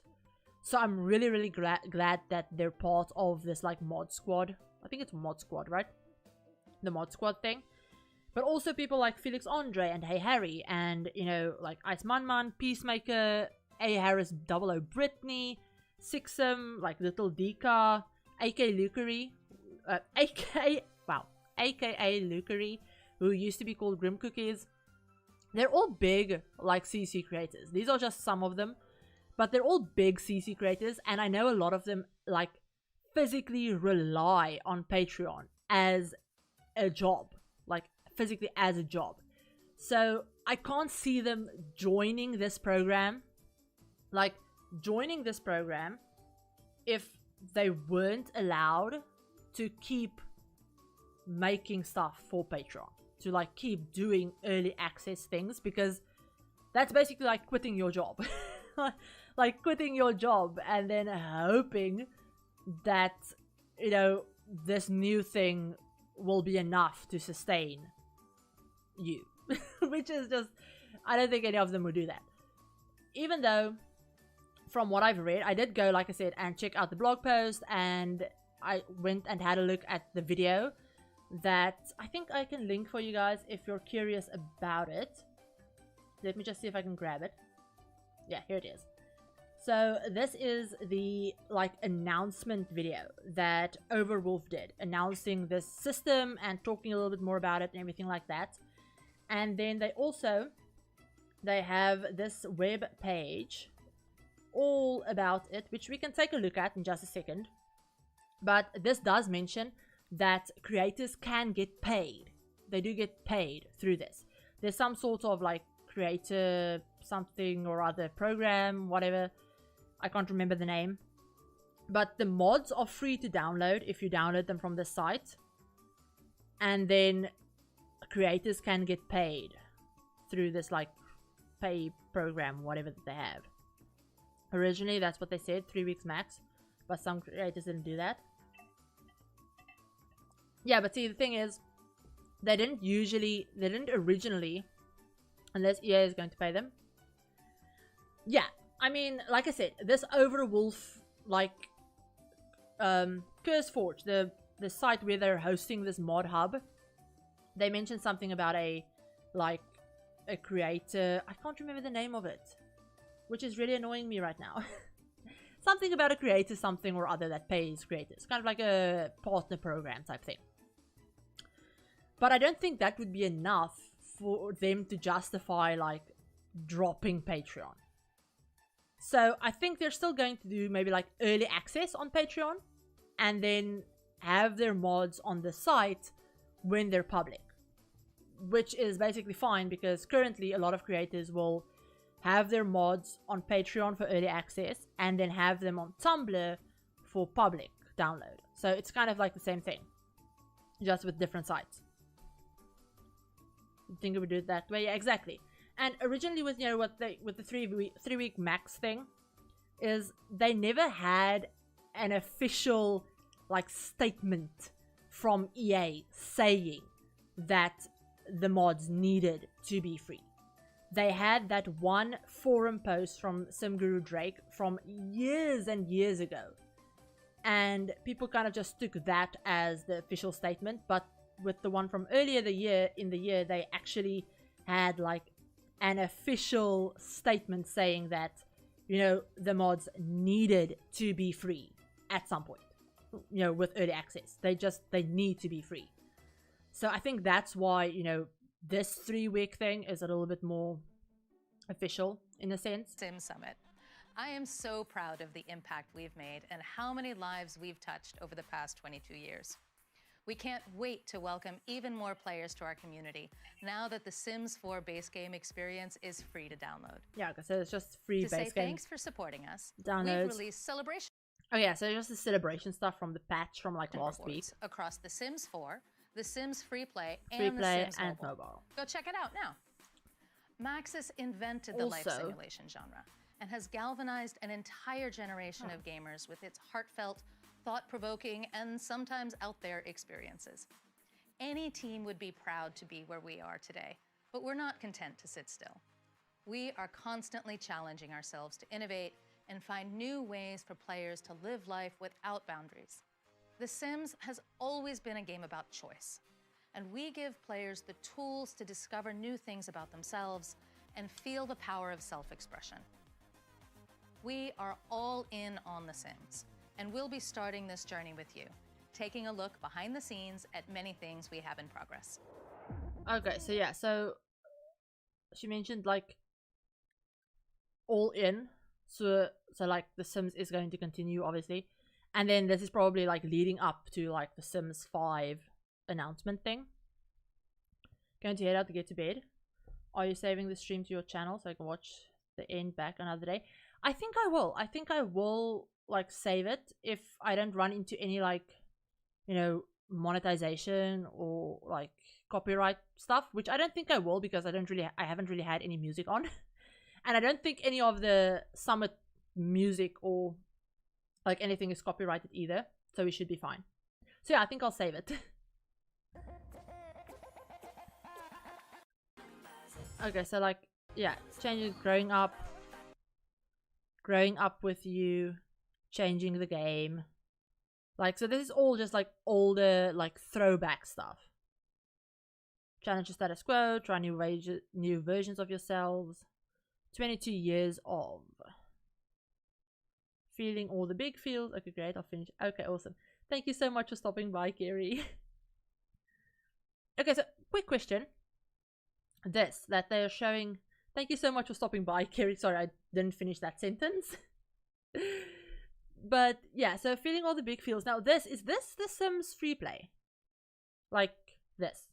So I'm really, really glad that they're part of this, like, mod squad. I think it's mod squad, right? The mod squad thing. But also people like Felix Andre and Hey Harry and, you know, like Ice Man, Peacemaker, A Harris, 00 Britney, Sixum, like Little Dika, AK Lukery, aka Lukery, who used to be called Grim Cookies. They're all big, like, CC creators. These are just some of them, but they're all big CC creators, and I know a lot of them, like, physically rely on Patreon as a job, like, physically as a job. So I can't see them joining this program, if they weren't allowed to keep making stuff for Patreon, to, like, keep doing early access things, because that's basically like quitting your job. Like quitting your job and then hoping that, you know, this new thing will be enough to sustain you. Which is just, I don't think any of them would do that. Even though, from what I've read, I did go, like I said, and check out the blog post, and I went and had a look at the video that I think I can link for you guys if you're curious about it. Let me just see if I can grab it. Yeah, here it is. So this is the, like, announcement video that Overwolf did, announcing this system and talking a little bit more about it and everything like that. And then they have this web page all about it, which we can take a look at in just a second. But this does mention that creators can get paid. They do get paid through this. There's some sort of, like, creator something or other program, whatever. I can't remember the name. But the mods are free to download if you download them from the site. And then creators can get paid through this, like, pay program, whatever that they have. Originally, that's what they said, 3 weeks max. But some creators didn't do that. Yeah, but see, the thing is, they didn't originally, unless EA is going to pay them. Yeah, I mean, like I said, this Overwolf, like, CurseForge, the site where they're hosting this mod hub, they mentioned something about a creator, I can't remember the name of it, which is really annoying me right now. Something about a creator something or other that pays creators, kind of like a partner program type thing. But I don't think that would be enough for them to justify, like, dropping Patreon. So I think they're still going to do maybe, like, early access on Patreon and then have their mods on the site when they're public. Which is basically fine, because currently a lot of creators will have their mods on Patreon for early access and then have them on Tumblr for public download. So it's kind of like the same thing, just with different sites. You think it would do it that way? Yeah, exactly. And originally with, you know, with the 3 week max thing, is they never had an official, like, statement from EA saying that the mods needed to be free. They had that one forum post from SimGuru Drake from years and years ago, and people kind of just took that as the official statement. But with the one from earlier in the year, they actually had like an official statement saying that, you know, the mods needed to be free at some point, you know, with early access. They need to be free. So I think that's why, you know, this 3-week thing is a little bit more official in a sense. Sim Summit. I am so proud of the impact we've made and how many lives we've touched over the past 22 years. We can't wait to welcome even more players to our community now that the Sims 4 base game experience is free to download. Yeah, okay, so it's just free to base say game thanks for supporting us, downloads. we've released celebration Oh yeah, so just the celebration stuff from the patch from like last week. across the Sims 4, the Sims Free Play, Free and play the Sims and mobile. mobile. Go check it out now. Maxis invented the life Also- simulation genre and has galvanized an entire generation of gamers with its heartfelt, thought-provoking, and sometimes out there experiences. Any team would be proud to be where we are today, but we're not content to sit still. We are constantly challenging ourselves to innovate and find new ways for players to live life without boundaries. The Sims has always been a game about choice, and we give players the tools to discover new things about themselves and feel the power of self-expression. We are all in on The Sims, and we'll be starting this journey with you, taking a look behind the scenes at many things we have in progress. Okay, so yeah, so she mentioned like all in, so like The Sims is going to continue obviously, and then this is probably like leading up to like the Sims 5 announcement thing. Going to head out to get to bed. Are you saving the stream to your channel so I can watch the end back another day? I think I will like save it if I don't run into any like, you know, monetization or like copyright stuff, which I don't think I will because I haven't really had any music on. And I don't think any of the Summit music or like anything is copyrighted either, so we should be fine. So yeah, I think I'll save it. Okay, so like, yeah, it's changing, growing up with you, changing the game. Like, so this is all just like older, like throwback stuff. Challenge the status quo, try new versions of yourselves. 22 years of. Feeling all the big feels. Okay, great, I'll finish. Okay, awesome. Thank you so much for stopping by, Kerry. Okay, so quick question. That they are showing. Thank you so much for stopping by, Kerry. Sorry, I didn't finish that sentence. But yeah, so feeling all the big feels. Now, is this the Sims free play? Like this?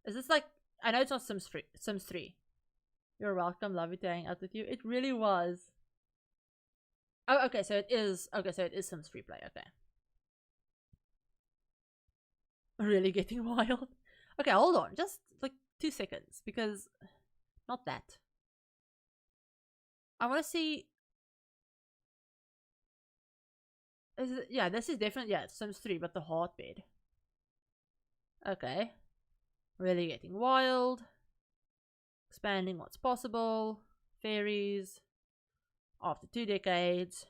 Is this like? I know it's not Sims 3. You're welcome. Love it to hang out with you. It really was. Oh, okay. So it is. Okay, so it is Sims free play. Okay. Really getting wild. Okay, hold on. Just like 2 seconds because not that. I want to see. Is it, yeah, this is definitely, yeah, Sims 3, but the heartbeat. Okay. Really getting wild. Expanding what's possible. Fairies. After 2 decades.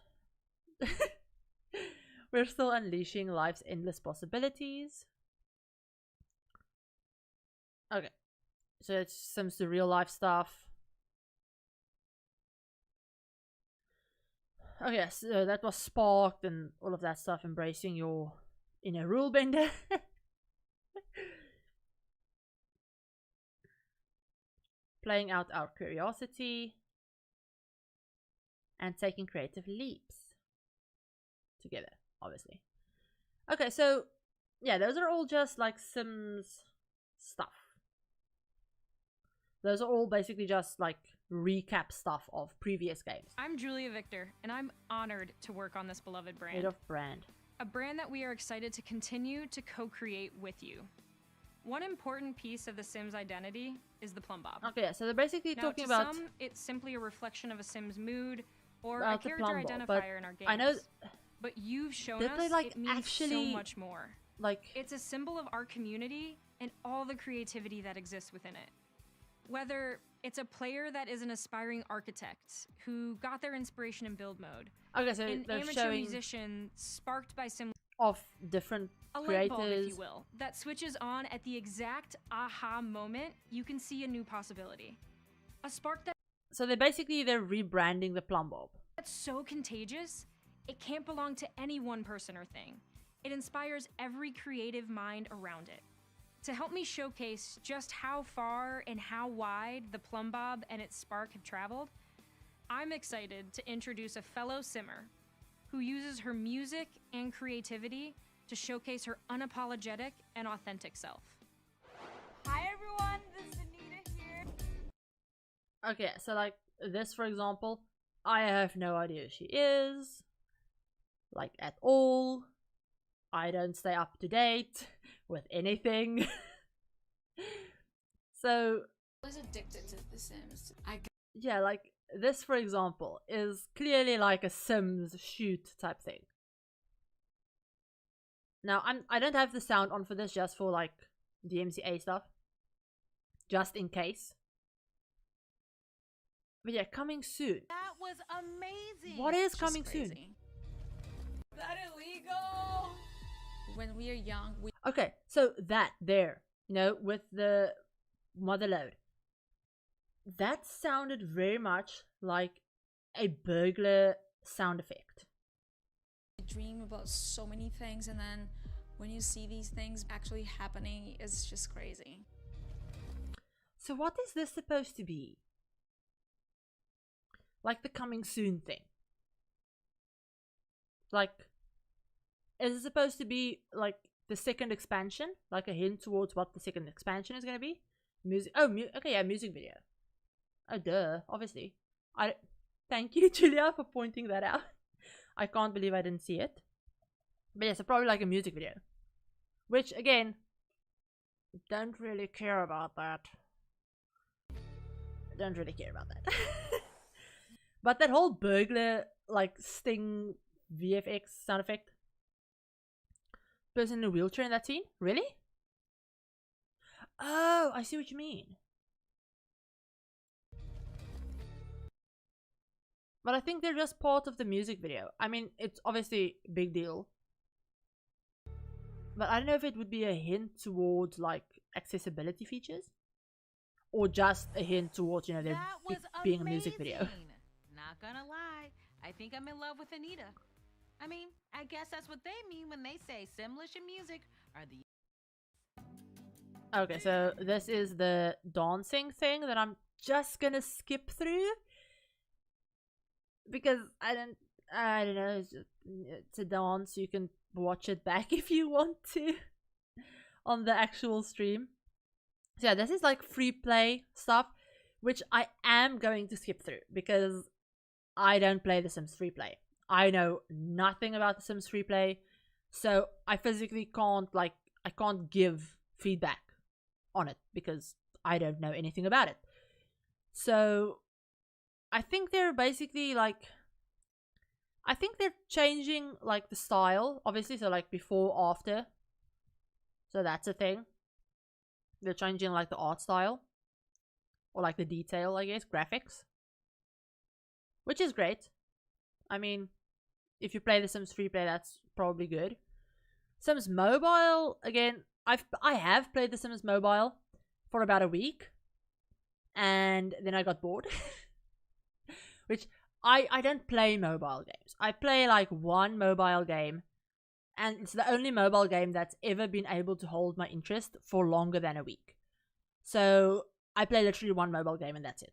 We're still unleashing life's endless possibilities. Okay. So it's Sims the real life stuff. Oh yes, that was sparked and all of that stuff, embracing your inner rule bender. Playing out our curiosity and taking creative leaps together, obviously. Okay, so yeah, those are all just like Sims stuff. Those are all basically just like recap stuff of previous games. I'm Julia Victor, and I'm honored to work on this beloved brand. Made of brand. A brand that we are excited to continue to co-create with you. One important piece of the Sims identity is the plumb bob. Okay, yeah, so they're basically Now, talking to about some, it's simply a reflection of a Sim's mood or about a the character plumb bob, but identifier in our games. I know but you've shown Did us they, like, it means actually, so much more. like It's a symbol of our community and all the creativity that exists within it. Whether it's a player that is an aspiring architect who got their inspiration in build mode, Okay, so an they're amateur showing musician sparked by sim, off different a light creators. bulb, if you will, that switches on at the exact aha moment, you can see a new possibility. A spark So they're rebranding the plum bulb. that's so contagious, it can't belong to any one person or thing. It inspires every creative mind around it. To help me showcase just how far and how wide the plum bob and its spark have traveled, I'm excited to introduce a fellow simmer who uses her music and creativity to showcase her unapologetic and authentic self. Hi everyone, this is Anita here. Okay, so like this, for example, I have no idea who she is, like at all. I don't stay up to date with anything. So I was addicted to The Sims. yeah, like this, for example, is clearly like a Sims shoot type thing. Now I don't have the sound on for this, just for like DMCA stuff, just in case. But yeah, coming soon. That was amazing. What is Just coming soon? crazy. Is that illegal? When we are young, we Okay, so that there, you know, with the mother load, that sounded very much like a burglar sound effect. dream about so many things, and then when you see these things actually happening, it's just crazy. So what is this supposed to be? Like the coming soon thing? Like, is it supposed to be like the second expansion? Like a hint towards what the second expansion is going to be? Music. Oh, okay, yeah, music video. Oh, duh, obviously. Thank you, Julia, for pointing that out. I can't believe I didn't see it. But yeah, so probably like a music video. Which, again, don't really care about that. Don't really care about that. But that whole burglar, like, sting VFX sound effect. Person in a wheelchair in that scene? Really? Oh, I see what you mean. But I think they're just part of the music video. I mean, it's obviously a big deal. But I don't know if it would be a hint towards, like, accessibility features. Or just a hint towards, you know, there That was being a music video. amazing. Not gonna lie, I think I'm in love with Anita. I mean, I guess that's what they mean when they say Simlish and music are the... Okay, so this is the dancing thing that I'm just gonna skip through. Because I don't know, it's a dance, you can watch it back if you want to on the actual stream. So yeah, this is like free play stuff, which I am going to skip through because I don't play The Sims free play. I know nothing about The Sims free play, so I physically can't, like, I can't give feedback on it because I don't know anything about it. So I think they're basically like, I think they're changing like the style, obviously, so like before, after. So that's a thing. They're changing like the art style. Or like the detail, I guess, graphics. Which is great. I mean, if you play The Sims free play, that's probably good. Sims Mobile, again, I have played The Sims Mobile for about a week. And then I got bored. Which, I don't play mobile games. I play like one mobile game. And it's the only mobile game that's ever been able to hold my interest for longer than a week. So, I play literally one mobile game and that's it.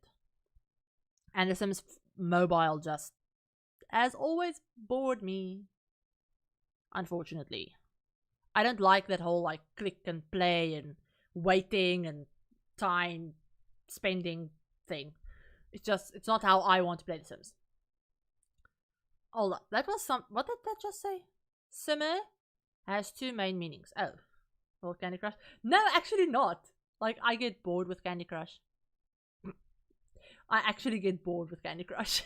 And The Sims Mobile just, as always, bored me. Unfortunately. I don't like that whole like click and play and waiting and time spending thing. It's not how I want to play The Sims. Hold up, that was what did that just say? Simmer has two main meanings. Oh, well, Candy Crush? No, actually not. Like, I get bored with Candy Crush. I actually get bored with Candy Crush.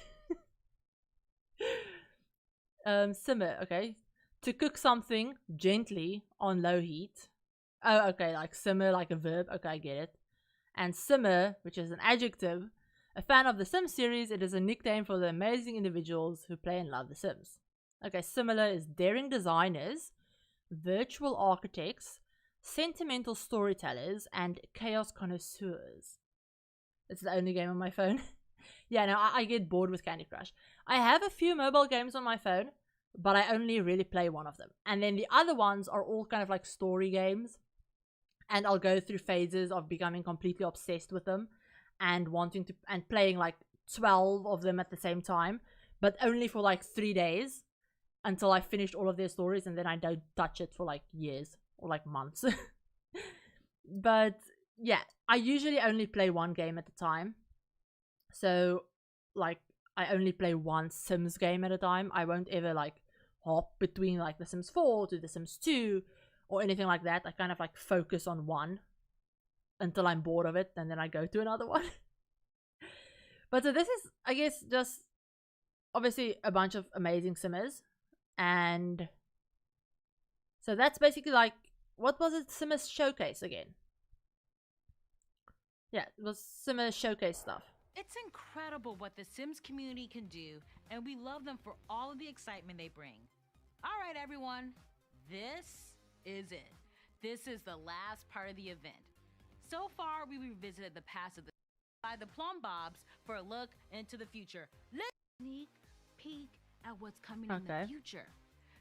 Simmer, okay. To cook something gently on low heat. Oh, okay, like simmer, like a verb. Okay, I get it. and simmer, which is an adjective. A fan of the Sims series, it is a nickname for the amazing individuals who play and love the Sims. Okay, similar is daring designers, virtual architects, sentimental storytellers, and chaos connoisseurs. It's the only game on my phone. Yeah, no, I get bored with Candy Crush. I have a few mobile games on my phone, but I only really play one of them. And then the other ones are all kind of like story games. And I'll go through phases of becoming completely obsessed with them and wanting to, and playing like 12 of them at the same time, but only for like 3 days until I finished all of their stories, and then I don't touch it for like years or like months. But yeah, I usually only play one game at a time. So like I only play one Sims game at a time. I won't ever like hop between like the Sims 4 to the Sims 2 or anything like that. I kind of like focus on one until I'm bored of it, and then I go to another one. But so this is, I guess, just obviously a bunch of amazing Simmers. And so that's basically like, what was it? Simmers Showcase again. Yeah, it was Simmers Showcase stuff. It's incredible what the Sims community can do, and we love them for all of the excitement they bring. All right, everyone, this is it. This is the last part of the event. So far, we revisited the past of the by the Plum Bobs for a look into the future. Let's sneak peek at what's coming in the future.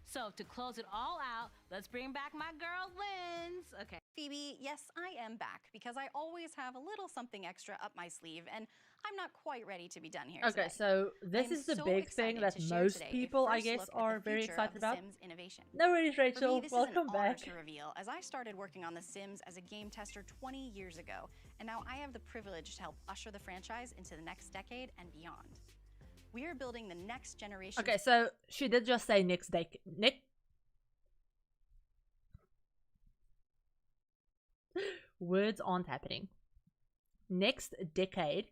So to close it all out, let's bring back my girl, Linz. Okay. Phoebe, yes, I am back because I always have a little something extra up my sleeve, and I'm not quite ready to be done here Okay, today. so this is the big thing that most people, I guess, are very excited about. No worries, Rachel. Welcome back. To reveal, as I started working on The Sims as a game tester 20 years ago, and now I have the privilege to help usher the franchise into the next decade and beyond. We are building the next generation. Okay, so she did just say next decade. Words aren't happening. Next decade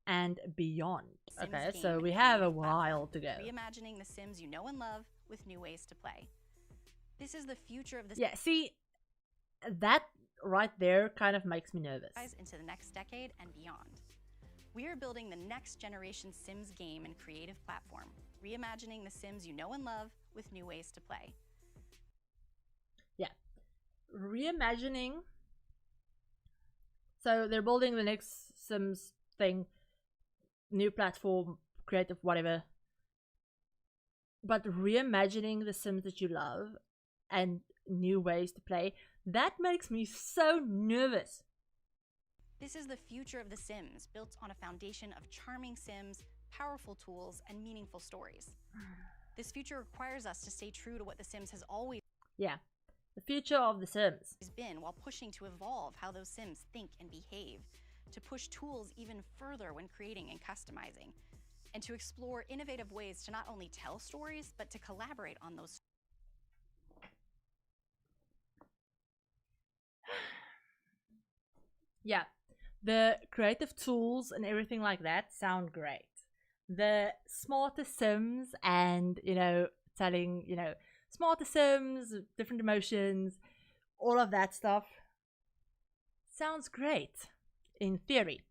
and beyond. Okay, so we have a while to go. Reimagining the Sims you know and love with new ways to play. This is the future of the Yeah, see, that right there kind of makes me nervous. Into the next decade and beyond. We are building the next generation Sims game and creative platform, reimagining the Sims you know and love with new ways to play. Yeah, reimagining. So they're building the next Sims thing, new platform, creative, whatever. But reimagining the Sims that you love and new ways to play, that makes me so nervous. This is the future of The Sims, built on a foundation of charming Sims, powerful tools, and meaningful stories. This future requires us to stay true to what The Sims has always the future of The Sims been, while pushing to evolve how those Sims think and behave, to push tools even further when creating and customizing, and to explore innovative ways to not only tell stories, but to collaborate on those. Yeah, the creative tools and everything like that sound great. The smarter Sims and, you know, telling, you know, smarter Sims, different emotions, all of that stuff sounds great in theory.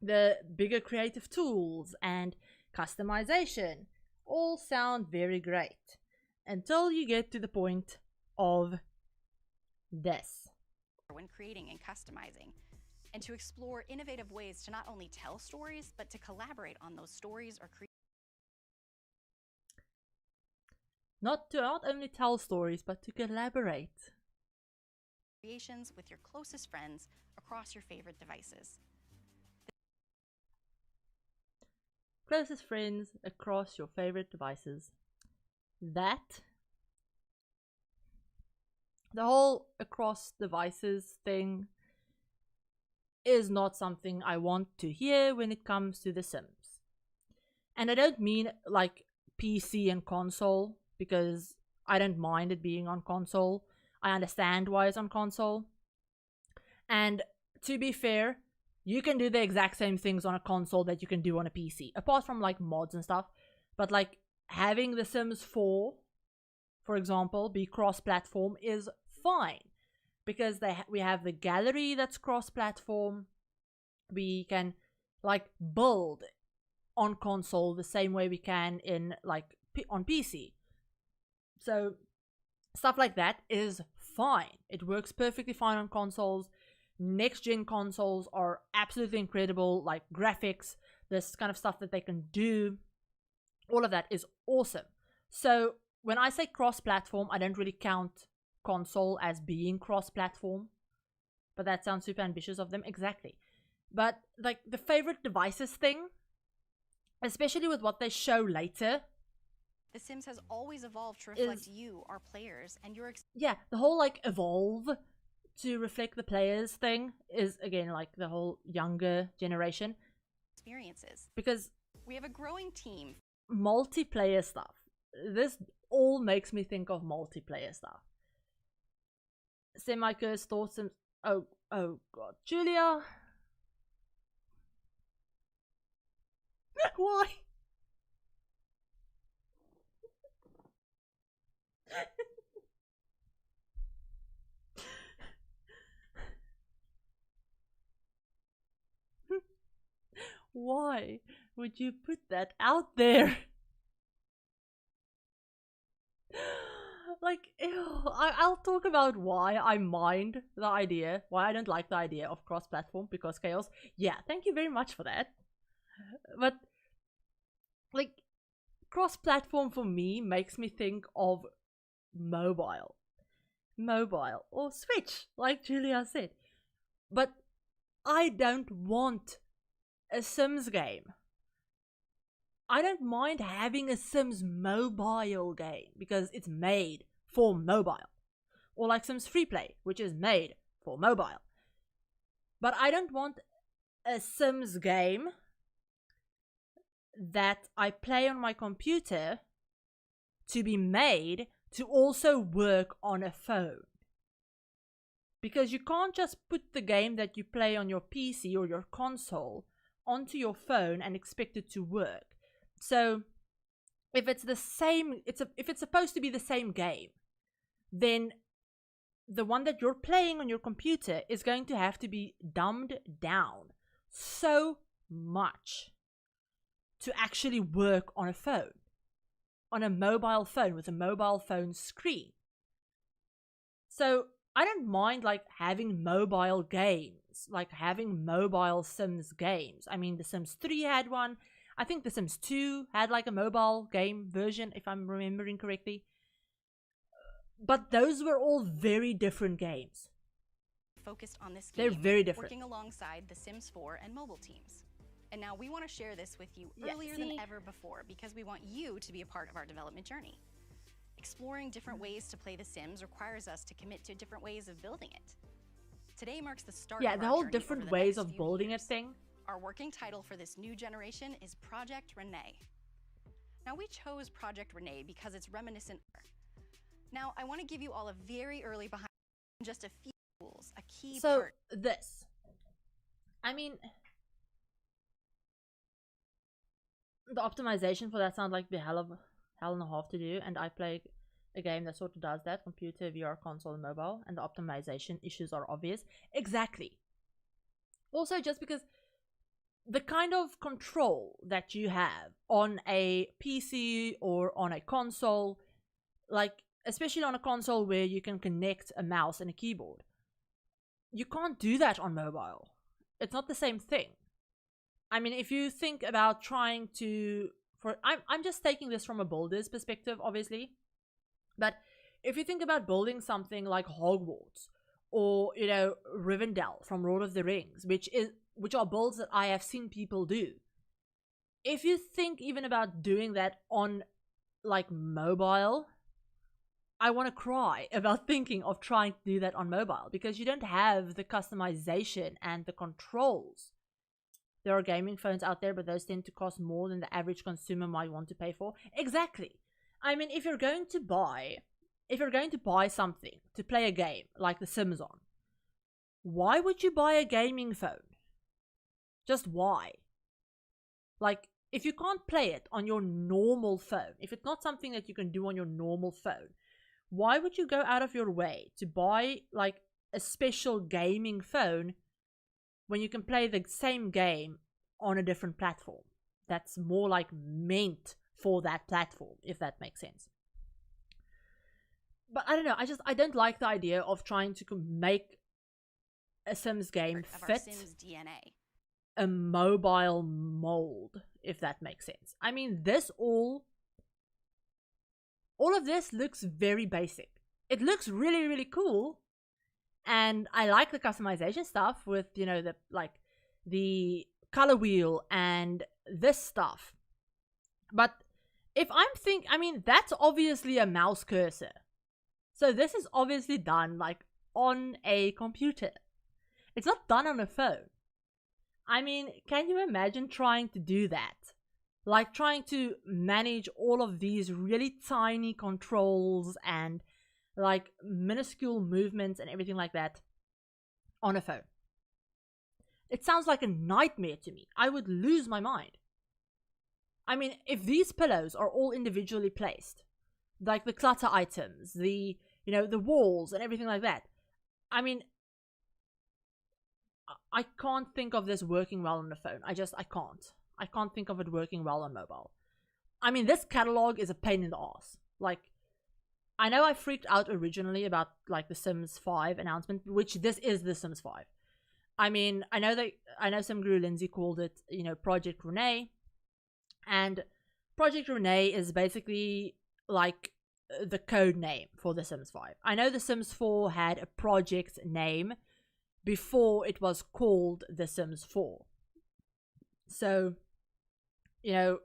The bigger creative tools and customization all sound very great until you get to the point of this. When creating and customizing, and to explore innovative ways to not only tell stories, but to collaborate on those stories or create. Not only tell stories, but to collaborate. Creations with your closest friends across your favorite devices. Closest friends across your favorite devices. That, the whole across devices thing, is not something I want to hear when it comes to The Sims. And I don't mean like PC and console, because I don't mind it being on console. I understand why it's on console. And to be fair, you can do the exact same things on a console that you can do on a PC, apart from like mods and stuff. But like having The Sims 4, for example, be cross-platform is fine, because we have the gallery that's cross-platform. we can like build on console the same way we can in like on PC. So stuff like that is fine. It works perfectly fine on consoles. Next gen consoles are absolutely incredible, like graphics, this kind of stuff that they can do. All of that is awesome. So when I say cross-platform, I don't really count console as being cross-platform, but that sounds super ambitious of them. Exactly. But like the favorite devices thing, especially with what they show later, The Sims has always evolved to reflect you, our players, and your yeah, the whole like evolve to reflect the players thing is again like the whole younger generation experiences. because We have a growing team. multiplayer stuff. This all makes me think of multiplayer stuff. Semi-cursed thoughts and oh god, Julia. Why? Why would you put that out there? Like, ew, I'll talk about why I mind the idea, why I don't like the idea of cross-platform, because chaos. Yeah, thank you very much for that. But, like, cross-platform for me makes me think of mobile. Mobile or Switch, like Julia said. But I don't want a Sims game. I don't mind having a Sims mobile game because it's made for mobile. Or like Sims Freeplay, which is made for mobile. But I don't want a Sims game that I play on my computer to be made to also work on a phone. Because you can't just put the game that you play on your PC or your console onto your phone and expect it to work. So if it's the same, if it's supposed to be the same game, then the one that you're playing on your computer is going to have to be dumbed down so much to actually work on a phone, on a mobile phone with a mobile phone screen. So I don't mind like having mobile games, like having mobile Sims games. I mean, The Sims 3 had one. I think The Sims 2 had like a mobile game version, if I'm remembering correctly. But those were all very different games. Focused on this game, They're very different. working alongside the Sims 4 and mobile teams. And now we want to share this with you earlier than ever before because we want you to be a part of our development journey. Exploring different ways to play The Sims requires us to commit to different ways of building it. Today marks the start of Yeah, our the whole journey different over the ways next of few building years. a thing. Our working title for this new generation is Project Renee. Now we chose Project Renee because it's reminiscent. Now I want to give you all a very early behind just a few tools, a key part. This. I mean, the optimization for that sounds like the hell and a half to do, and I play a game that sort of does that, computer, VR, console, and mobile, and the optimization issues are obvious. Exactly. Also, just because the kind of control that you have on a PC or on a console, like, especially on a console where you can connect a mouse and a keyboard, you can't do that on mobile. It's not the same thing. I mean, if you think about trying to, I'm just taking this from a builder's perspective, obviously, but if you think about building something like Hogwarts or, you know, Rivendell from Lord of the Rings, which are builds that I have seen people do. If you think even about doing that on like mobile, I want to cry about thinking of trying to do that on mobile because you don't have the customization and the controls. There are gaming phones out there, but those tend to cost more than the average consumer might want to pay for. Exactly. I mean, if you're going to buy something to play a game like The Sims on, why would you buy a gaming phone? Just why? Like, if you can't play it on your normal phone, if it's not something that you can do on your normal phone, why would you go out of your way to buy like a special gaming phone when you can play the same game on a different platform that's more like meant for that platform, if that makes sense. But I don't know, I don't like the idea of trying to make a Sims game fit Sims DNA. a mobile mold, if that makes sense. I mean, all of this looks very basic. It looks really, really cool, and I like the customization stuff with, you know, the color wheel and this stuff. But if I mean, that's obviously a mouse cursor. So this is obviously done like on a computer. It's not done on a phone. I mean, can you imagine trying to do that? Like trying to manage all of these really tiny controls and like minuscule movements and everything like that on a phone. It sounds like a nightmare to me. I would lose my mind. I mean, if these pillows are all individually placed, like the clutter items, the walls and everything like that, I mean, I can't think of this working well on the phone. I can't. I can't think of it working well on mobile. I mean, this catalog is a pain in the ass. Like, I know I freaked out originally about like the Sims 5 announcement, which this is the Sims 5. I mean, I know some Guru Lindsay called it, you know, Project Renee. And Project Renee is basically like the code name for the Sims 5. I know the Sims 4 had a project name before it was called the Sims 4. So, you know,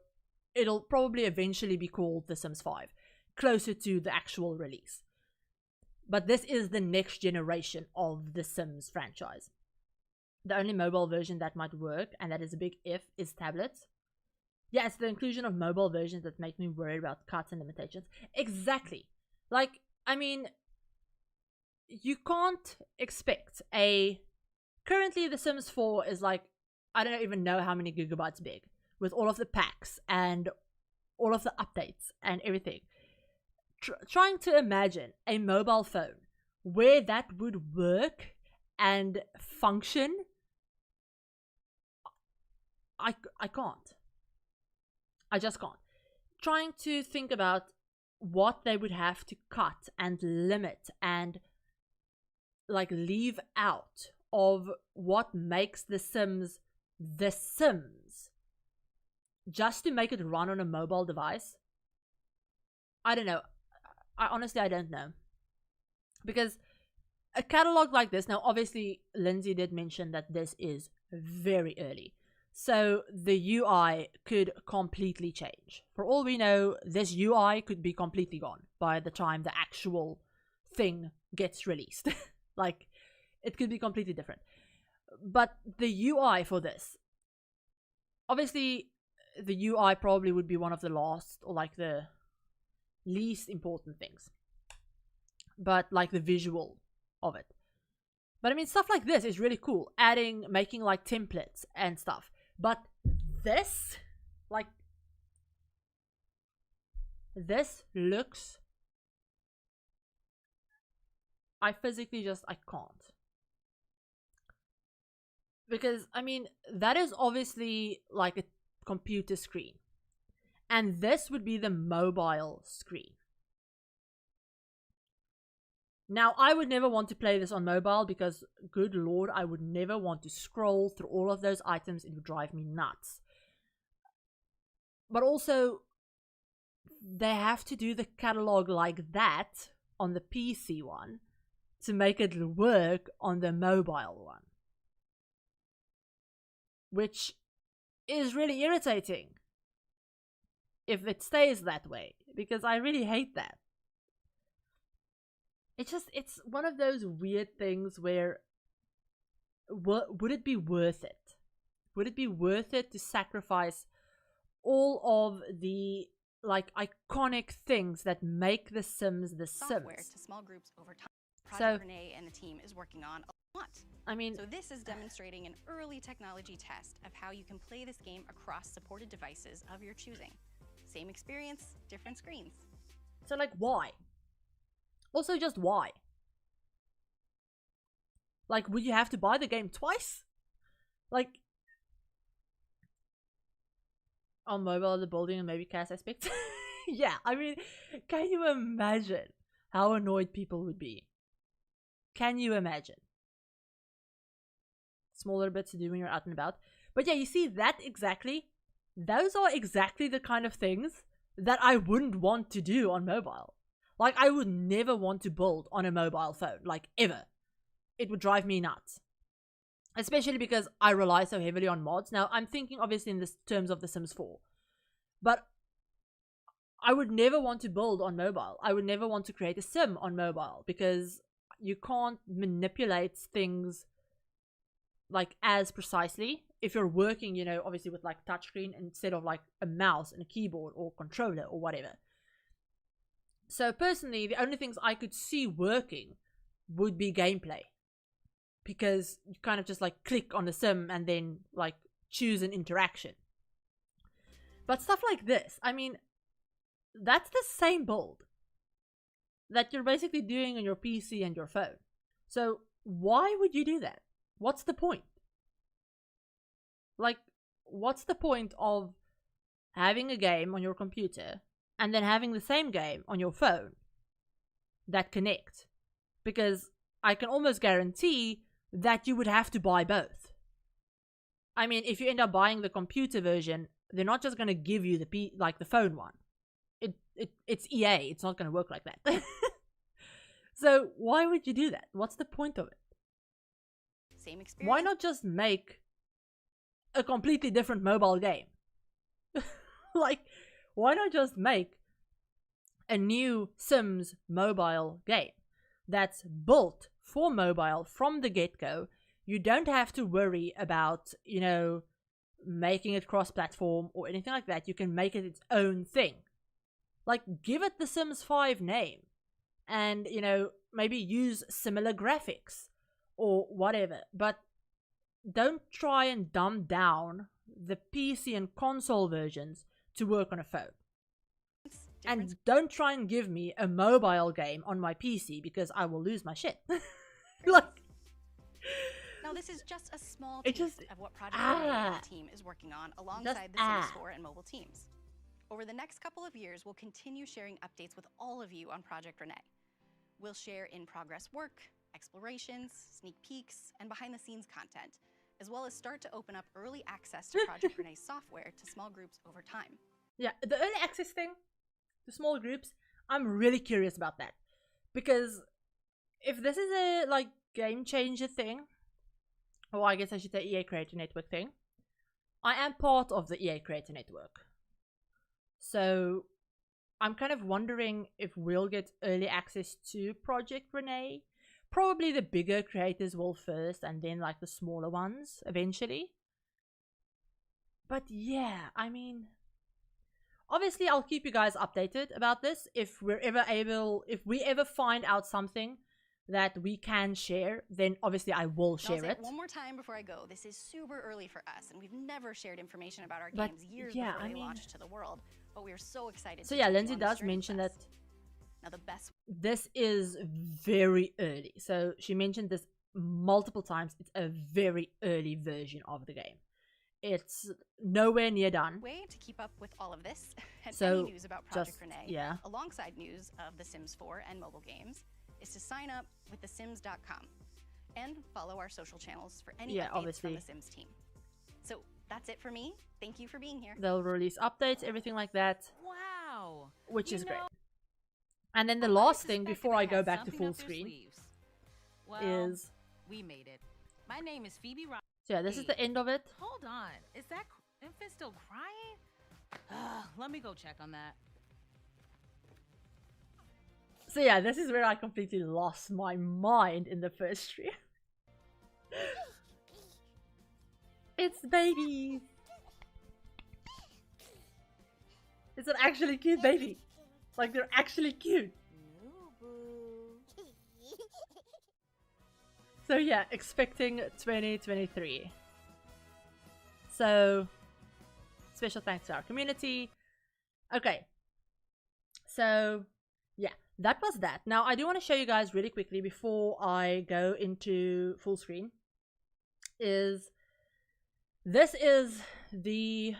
it'll probably eventually be called the Sims 5, closer to the actual release. But this is the next generation of the Sims franchise. The only mobile version that might work, and that is a big if, is tablets. Yeah, it's the inclusion of mobile versions that make me worry about cuts and limitations. Exactly. Like, I mean, you can't expect currently the Sims 4 is like, I don't even know how many gigabytes big, with all of the packs and all of the updates and everything. Trying to imagine a mobile phone where that would work and function, I can't. I just can't. Trying to think about what they would have to cut and limit and like leave out of what makes the Sims the Sims just to make it run on a mobile device. I don't know. I don't know. Because a catalog like this, now obviously Lindsay did mention that this is very early. So the UI could completely change. For all we know, this UI could be completely gone by the time the actual thing gets released. Like, it could be completely different. But the UI for this, obviously the UI probably would be one of the last, or like the least important things. But like the visual of it. But I mean, stuff like this is really cool. Making like templates and stuff. But this, like, this looks, I physically I can't. Because, I mean, that is obviously like a computer screen. And this would be the mobile screen. Now, I would never want to play this on mobile because, good lord, I would never want to scroll through all of those items. It would drive me nuts. But also, they have to do the catalog like that on the PC one to make it work on the mobile one. Which is really irritating if it stays that way, because I really hate that. It's one of those weird things where would it be worth it? Would it be worth it to sacrifice all of the like iconic things that make the Sims the software Sims to small groups over time? Project Renee and the team is working on a lot. I mean, so this is demonstrating an early technology test of how you can play this game across supported devices of your choosing. Same experience, different screens. So like, why? Also, just why? Like, would you have to buy the game twice? Like, on mobile, the building and maybe cast aspects. Yeah, I mean, can you imagine how annoyed people would be? Can you imagine? Smaller bits to do when you're out and about. But yeah, you see that exactly? Those are exactly the kind of things that I wouldn't want to do on mobile. Like, I would never want to build on a mobile phone, like, ever. It would drive me nuts. Especially because I rely so heavily on mods. Now, I'm thinking obviously in this terms of The Sims 4. But I would never want to build on mobile. I would never want to create a sim on mobile because you can't manipulate things like as precisely if you're working, you know, obviously with like touchscreen instead of like a mouse and a keyboard or controller or whatever. So personally, the only things I could see working would be gameplay, because you kind of just like click on the sim and then like choose an interaction. But stuff like this, I mean, that's the same build that you're basically doing on your PC and your phone. So why would you do that? What's the point? Like, what's the point of having a game on your computer and then having the same game on your phone that connect? Because I can almost guarantee that you would have to buy both. I mean, if you end up buying the computer version, they're not just going to give you the phone one. It's EA. It's not going to work like that. So why would you do that? What's the point of it? Same experience. Why not just make a completely different mobile game? Like, why not just make a new Sims mobile game that's built for mobile from the get-go? You don't have to worry about, you know, making it cross-platform or anything like that. You can make it its own thing. Like, give it the Sims 5 name and, you know, maybe use similar graphics or whatever. But don't try and dumb down the PC and console versions to work on a phone. And don't try and give me a mobile game on my PC because I will lose my shit. Like, now, this is just a small taste of what Project Renee team is working on alongside the Sims 4 and mobile teams. Over the next couple of years, we'll continue sharing updates with all of you on Project Renee. We'll share in-progress work, explorations, sneak peeks, and behind-the-scenes content, as well as start to open up early access to Project Renee's software to small groups over time. Yeah, the early access thing, the small groups, I'm really curious about that. Because if this is a, like, game changer thing, or I guess I should say EA Creator Network thing, I am part of the EA Creator Network. So I'm kind of wondering if we'll get early access to Project Renee. Probably the bigger creators will first, and then like the smaller ones eventually. But yeah, I mean, obviously I'll keep you guys updated about this if we ever find out something that we can share, then obviously I will share it. One more time before I go, this is super early for us, and we've never shared information about our games years before they launch to the world. But we are so excited. So yeah, Lindsay does mention that now the best. This is very early. So she mentioned this multiple times. It's a very early version of the game. It's nowhere near done. Way to keep up with all of this and so any news about Project Renee, alongside news of The Sims 4 and mobile games, is to sign up with thesims.com and follow our social channels for any updates from the Sims team. So that's it for me. Thank you for being here. They'll release updates, everything like that. Wow. Which is great. And then the last thing before I go back to full screen is... we made it. My name is Phoebe Rob. So yeah, this is the end of it. Hold on. Is that infant still crying? Let me go check on that. So yeah, this is where I completely lost my mind in the first stream. It's babies. It's an actually cute baby. Like, they're actually cute. So yeah, expecting 2023. So, special thanks to our community. Okay. So, yeah, that was that. Now, I do want to show you guys really quickly before I go into full screen. Is This is the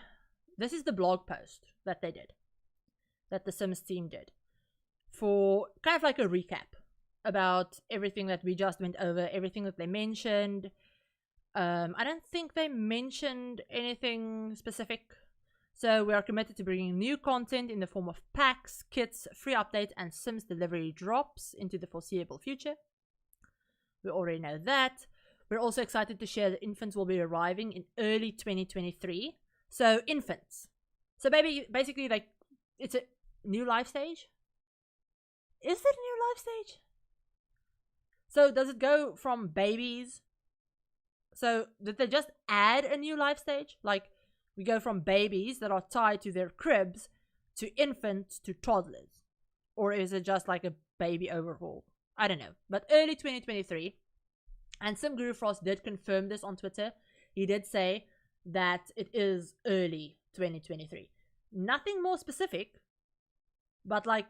blog post that they did, that the Sims team did, for kind of like a recap about everything that we just went over, everything that they mentioned. I don't think they mentioned anything specific. So we are committed to bringing new content in the form of packs, kits, free updates, and Sims delivery drops into the foreseeable future. We already know that. We're also excited to share that infants will be arriving in early 2023. So infants. So basically, like, it's a new life stage. Is it a new life stage? So does it go from babies? So did they just add a new life stage? Like, we go from babies that are tied to their cribs to infants to toddlers? Or is it just like a baby overhaul? I don't know. But early 2023. And Sim Guru Frost did confirm this on Twitter. He did say that it is early 2023. Nothing more specific. But like,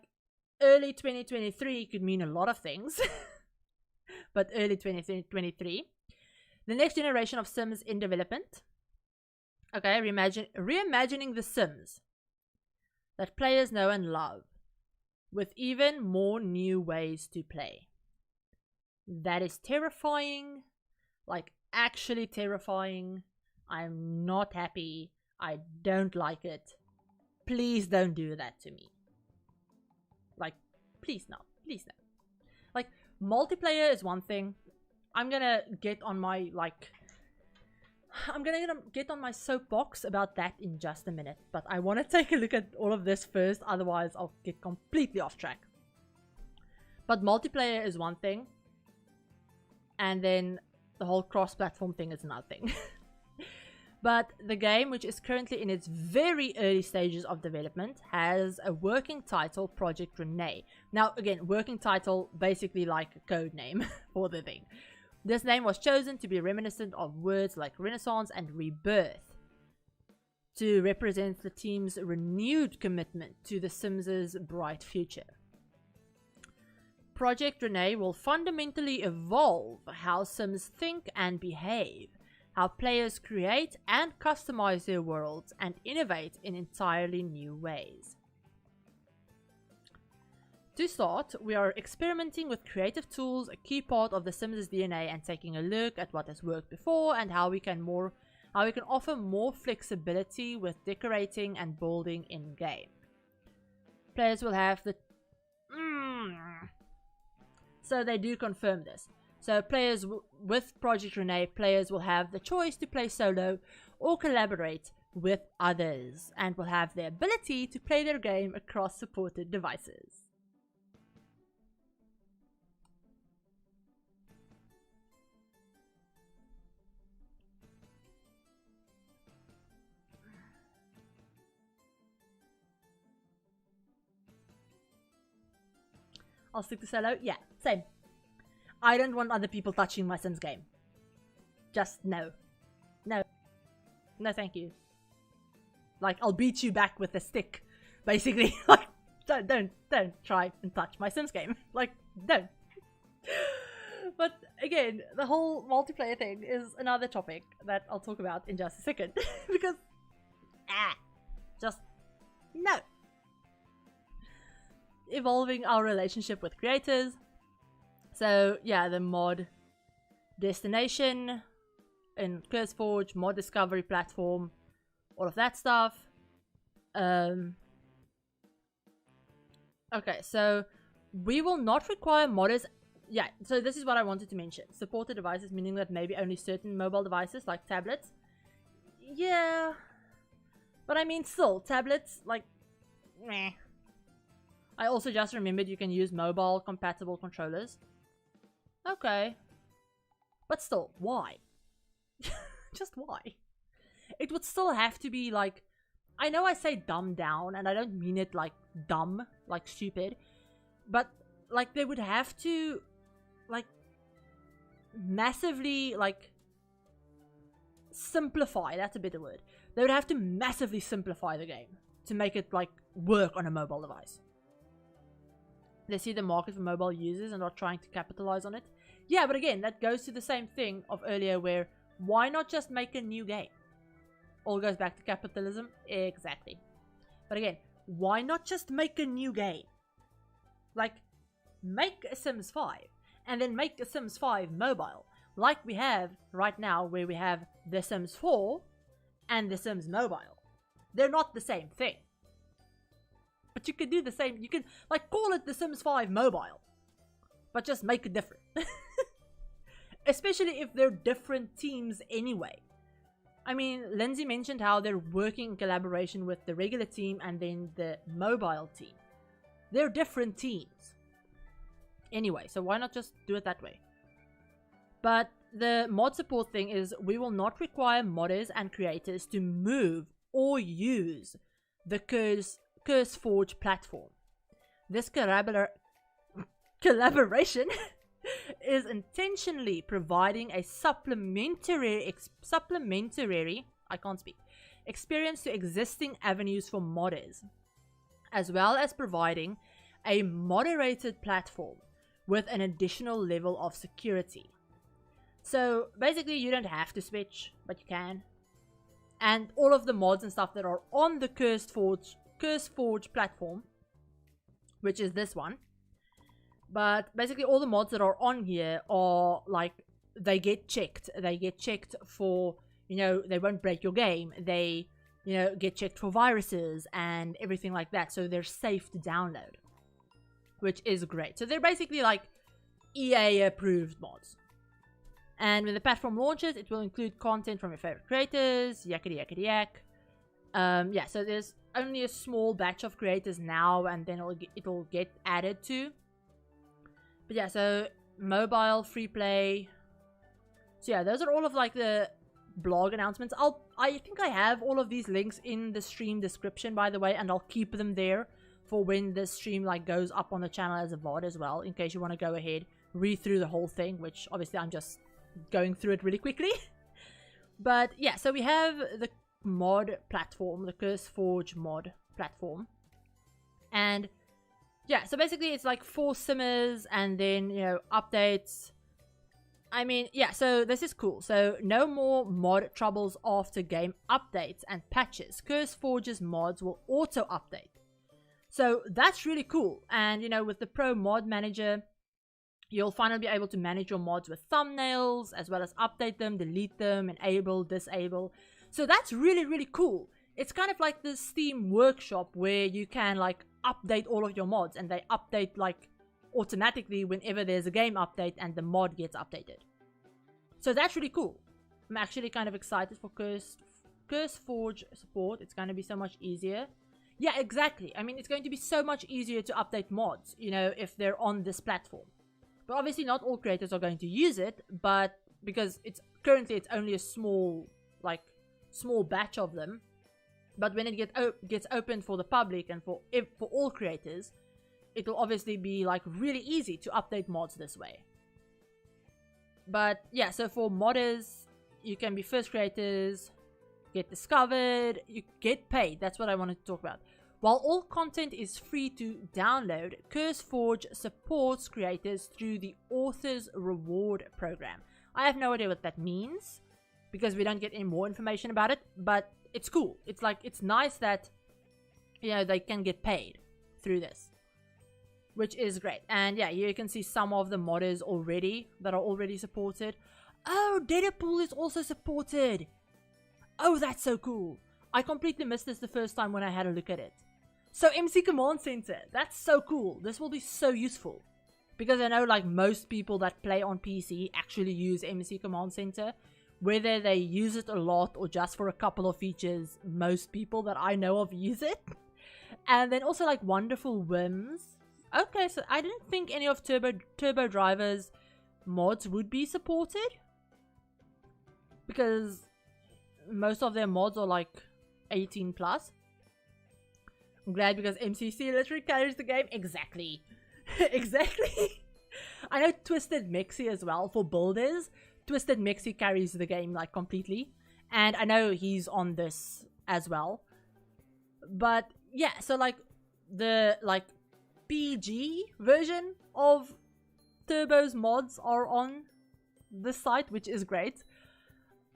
early 2023 could mean a lot of things. But early 2023. The next generation of Sims in development. Okay, reimagining the Sims that players know and love, with even more new ways to play. That is terrifying, like actually terrifying. I'm not happy. I don't like it. Please don't do that to me. Like, please no. Please no. Like, multiplayer is one thing. I'm gonna get on my, like, I'm gonna get on my soapbox about that in just a minute. But I want to take a look at all of this first, otherwise I'll get completely off track. But multiplayer is one thing. And then the whole cross-platform thing is another thing. But the game, which is currently in its very early stages of development, has a working title, Project Renee. Now, again, working title, basically like a code name for the thing. This name was chosen to be reminiscent of words like Renaissance and Rebirth, to represent the team's renewed commitment to the Sims' bright future. Project Renee will fundamentally evolve how Sims think and behave, how players create and customize their worlds, and innovate in entirely new ways. To start, we are experimenting with creative tools, a key part of the Sims' DNA, and taking a look at what has worked before and how we can offer more flexibility with decorating and building in game. Players will have the So they do confirm this. So players with Project Renee, players will have the choice to play solo or collaborate with others, and will have the ability to play their game across supported devices. I'll stick to solo. Yeah, same. I don't want other people touching my Sims game. Just no. No. No, thank you. Like, I'll beat you back with a stick. Basically. Like, don't try and touch my Sims game. Like, don't. But again, the whole multiplayer thing is another topic that I'll talk about in just a second. Because, just no. Evolving our relationship with creators. So yeah, the mod destination in CurseForge, mod discovery platform, all of that stuff. Okay, so we will not require modders. Yeah, so this is what I wanted to mention. Supported devices, meaning that maybe only certain mobile devices like tablets. Yeah, but I mean still, tablets, like, meh. I also just remembered you can use mobile compatible controllers. Okay. But still, why? Just why? It would still have to be like, I know I say dumbed down, and I don't mean it like dumb, like stupid, but like they would have to like massively like simplify, that's a better word. They would have to massively simplify the game to make it like work on a mobile device. They see the market for mobile users and are trying to capitalize on it. Yeah, but again, that goes to the same thing of earlier where why not just make a new game? All goes back to capitalism. Exactly. But again, why not just make a new game? Like, make a Sims 5 and then make a Sims 5 mobile, like we have right now, where we have The Sims 4 and The Sims Mobile. They're not the same thing, but you can do the same. You can like call it The Sims 5 Mobile, but just make it different. Especially if they're different teams anyway. I mean, Lindsay mentioned how they're working in collaboration with the regular team and then the mobile team. They're different teams anyway, so why not just do it that way? But the mod support thing is, we will not require modders and creators to move or use the CurseForge platform. This collaboration is intentionally providing a supplementary experience to existing avenues for modders, as well as providing a moderated platform with an additional level of security. So basically you don't have to switch, but you can. And all of the mods and stuff that are on the CurseForge platform, which is this one, but basically all the mods that are on here are like, they get checked for, you know, they won't break your game, they, you know, get checked for viruses and everything like that, so they're safe to download, which is great. So they're basically like EA approved mods. And when the platform launches, it will include content from your favorite creators, yakety yakety yak. Yeah, so there's only a small batch of creators now, and then it'll get added to. But yeah, so mobile, free play. So yeah, those are all of like the blog announcements. I think I have all of these links in the stream description, by the way, and I'll keep them there for when the stream like goes up on the channel as a VOD as well, in case you want to go ahead, read through the whole thing, which obviously I'm just going through it really quickly. But yeah, so we have the mod platform, the CurseForge mod platform, and yeah, so basically it's like 4 simmers and then, you know, updates. I mean, yeah, so this is cool. So no more mod troubles after game updates and patches. CurseForge's mods will auto update. So that's really cool. And you know, with the Pro Mod Manager, you'll finally be able to manage your mods with thumbnails, as well as update them, delete them, enable, disable. So that's really, really cool. It's kind of like the Steam Workshop, where you can like update all of your mods, and they update like automatically whenever there's a game update and the mod gets updated. So that's really cool. I'm actually kind of excited for CurseForge support. It's going to be so much easier. Yeah, exactly. I mean, it's going to be so much easier to update mods, you know, if they're on this platform. But obviously not all creators are going to use it, but because it's currently it's only a small batch of them. But when it gets opened for the public and for all creators, it will obviously be like really easy to update mods this way. But yeah, so for modders, you can be first creators, get discovered, you get paid. That's what I wanted to talk about. While all content is free to download, CurseForge supports creators through the Authors Reward program. I have no idea what that means, because we don't get any more information about it, but it's cool. It's like, it's nice that, you know, they can get paid through this, which is great. And yeah, you can see some of the modders already that are already supported. Oh, Deadpool is also supported. Oh, that's so cool. I completely missed this the first time when I had a look at it. So MC Command Center, that's so cool. This will be so useful, because I know like most people that play on PC actually use MC Command Center. Whether they use it a lot or just for a couple of features, most people that I know of use it. And then also like Wonderful Whims. Okay, so I didn't think any of Turbo Driver's mods would be supported, because most of their mods are like 18 plus. I'm glad, because MCC literally carries the game. Exactly. Exactly. I know Twisted Mexi as well for builders. Twisted Mexi carries the game like completely, and I know he's on this as well. But yeah, so like the like PG version of Turbo's mods are on this site, which is great.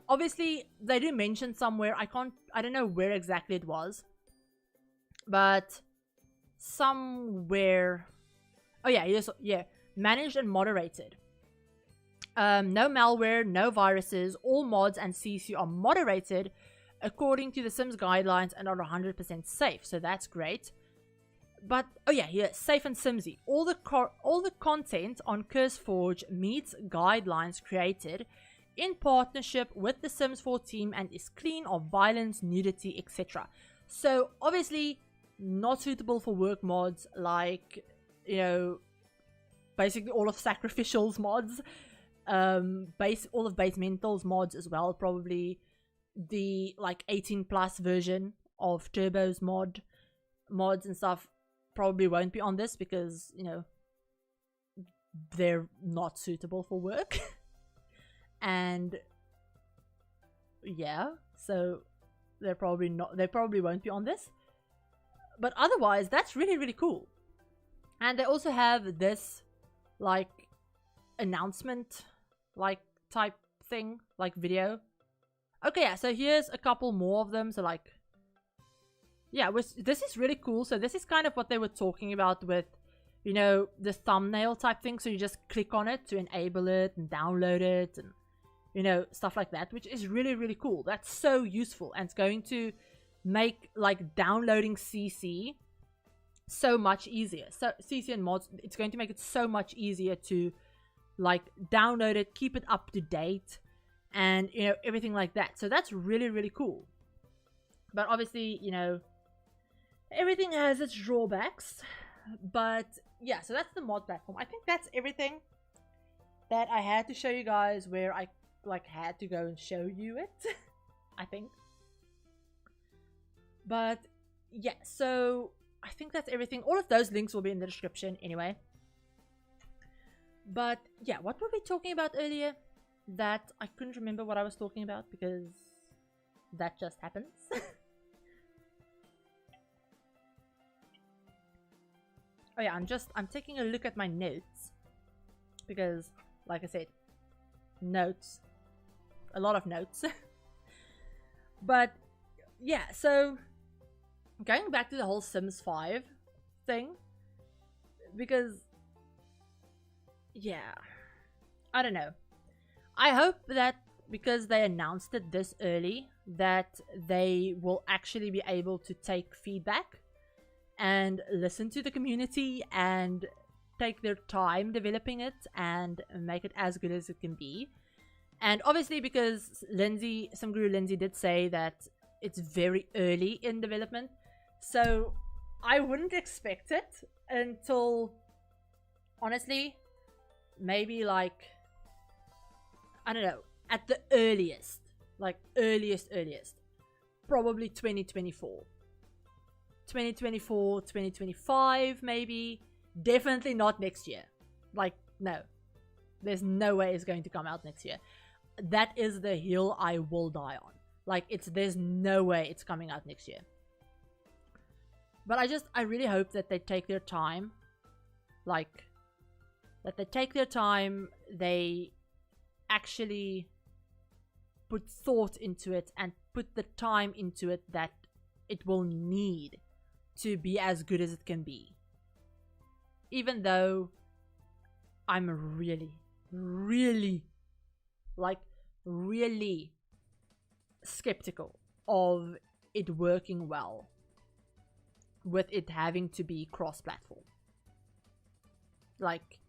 obviously they do mention somewhere, I don't know where exactly it was, but somewhere, oh yeah, yes, yeah, managed and moderated. No malware, no viruses, all mods and CC are moderated according to the Sims guidelines and are 100% safe, so that's great. But, oh yeah, here, safe and Simsy. All the content on CurseForge meets guidelines created in partnership with the Sims 4 team and is clean of violence, nudity, etc. So, obviously, not suitable for work mods like, you know, basically all of Sacrificial's mods. All of Base Mental's mods as well, probably the like 18 plus version of Turbo's mods and stuff probably won't be on this because, you know, they're not suitable for work. And yeah, so they probably won't be on this. But otherwise, that's really, really cool. And they also have this like announcement like type thing, like video. Okay, yeah, so here's a couple more of them. So like, yeah, this is really cool. So this is kind of what they were talking about with, you know, the thumbnail type thing. So you just click on it to enable it and download it and, you know, stuff like that, which is really, really cool. That's so useful, and it's going to make like downloading CC so much easier. So CC and mods, it's going to make it so much easier to like download it, keep it up to date, and, you know, everything like that. So that's really, really cool. But obviously, you know, everything has its drawbacks. But yeah, so that's the mod platform. I think that's everything that I had to show you guys, where I like had to go and show you it. I think. But yeah, so I think that's everything. All of those links will be in the description anyway. But yeah, what were we talking about earlier? That I couldn't remember what I was talking about because that just happens. Oh yeah, I'm taking a look at my notes because, like I said, notes, a lot of notes. But yeah, so going back to the whole Sims 5 thing, because yeah, I don't know. I hope that because they announced it this early, that they will actually be able to take feedback and listen to the community and take their time developing it and make it as good as it can be. And obviously, because Simguru Lindsay did say that it's very early in development, so I wouldn't expect it until, honestly, maybe like, I don't know, at the earliest, like earliest, probably 2024, 2025 maybe. Definitely not next year. Like, no, there's no way it's going to come out next year. That is the hill I will die on. Like, there's no way it's coming out next year. But I really hope that they take their time. Like, that they take their time, they actually put thought into it and put the time into it that it will need to be as good as it can be. Even though I'm really, really, like, really skeptical of it working well with it having to be cross-platform. Like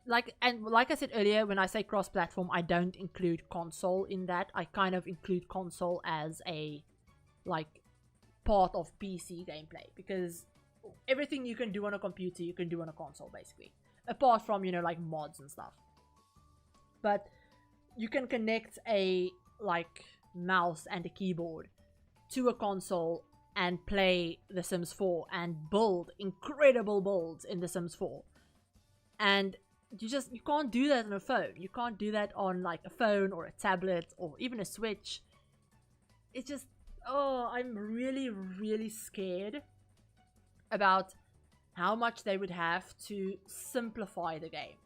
I said earlier, when I say cross-platform, I don't include console in that. I kind of include console as a, like, part of PC gameplay, because everything you can do on a computer, you can do on a console, basically. Apart from, you know, like, mods and stuff. But you can connect a, like, mouse and a keyboard to a console and play The Sims 4 and build incredible builds in The Sims 4. And you can't do that on a phone. You can't do that on, like, a phone or a tablet or even a Switch. It's just, oh, I'm really, really scared about how much they would have to simplify the game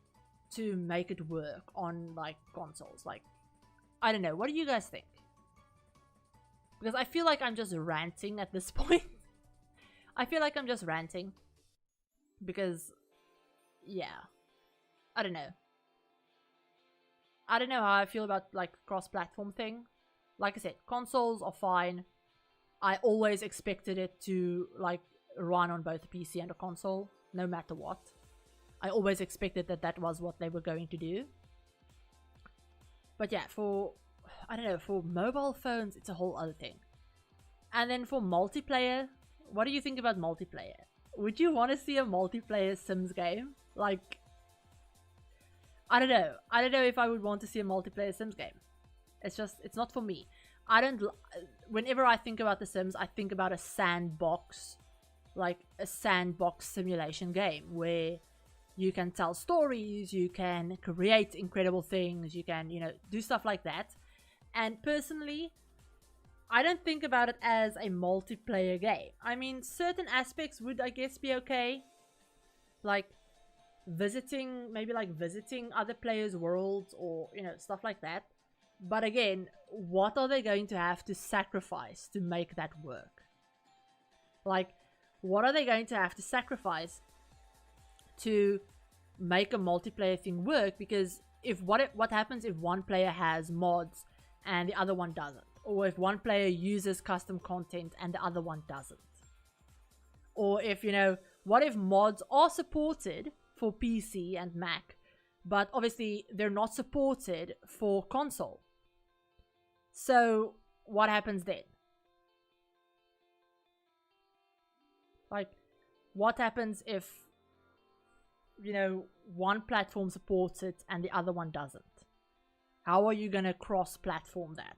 to make it work on, like, consoles. Like, I don't know. What do you guys think? Because I feel like I'm just ranting at this point. I feel like I'm just ranting. Because, yeah. I don't know. I don't know how I feel about, like, cross-platform thing. Like I said, consoles are fine. I always expected it to, like, run on both a PC and a console, no matter what. I always expected that that was what they were going to do. But yeah, for, I don't know, for mobile phones, it's a whole other thing. And then for multiplayer, what do you think about multiplayer? Would you want to see a multiplayer Sims game? Like, I don't know. I don't know if I would want to see a multiplayer Sims game. It's just, it's not for me. I don't, whenever I think about The Sims, I think about a sandbox, like a sandbox simulation game where you can tell stories, you can create incredible things, you can, you know, do stuff like that. And personally, I don't think about it as a multiplayer game. I mean, certain aspects would, I guess, be okay. Like visiting, maybe like visiting other players' worlds or, you know, stuff like that. But again, what are they going to have to sacrifice to make that work? Like, what are they going to have to sacrifice to make a multiplayer thing work? Because if what happens if one player has mods and the other one doesn't? Or if one player uses custom content and the other one doesn't? Or if, you know, what if mods are supported for PC and Mac, but obviously they're not supported for console? So what happens then? Like, what happens if, you know, one platform supports it and the other one doesn't? How are you gonna cross-platform that?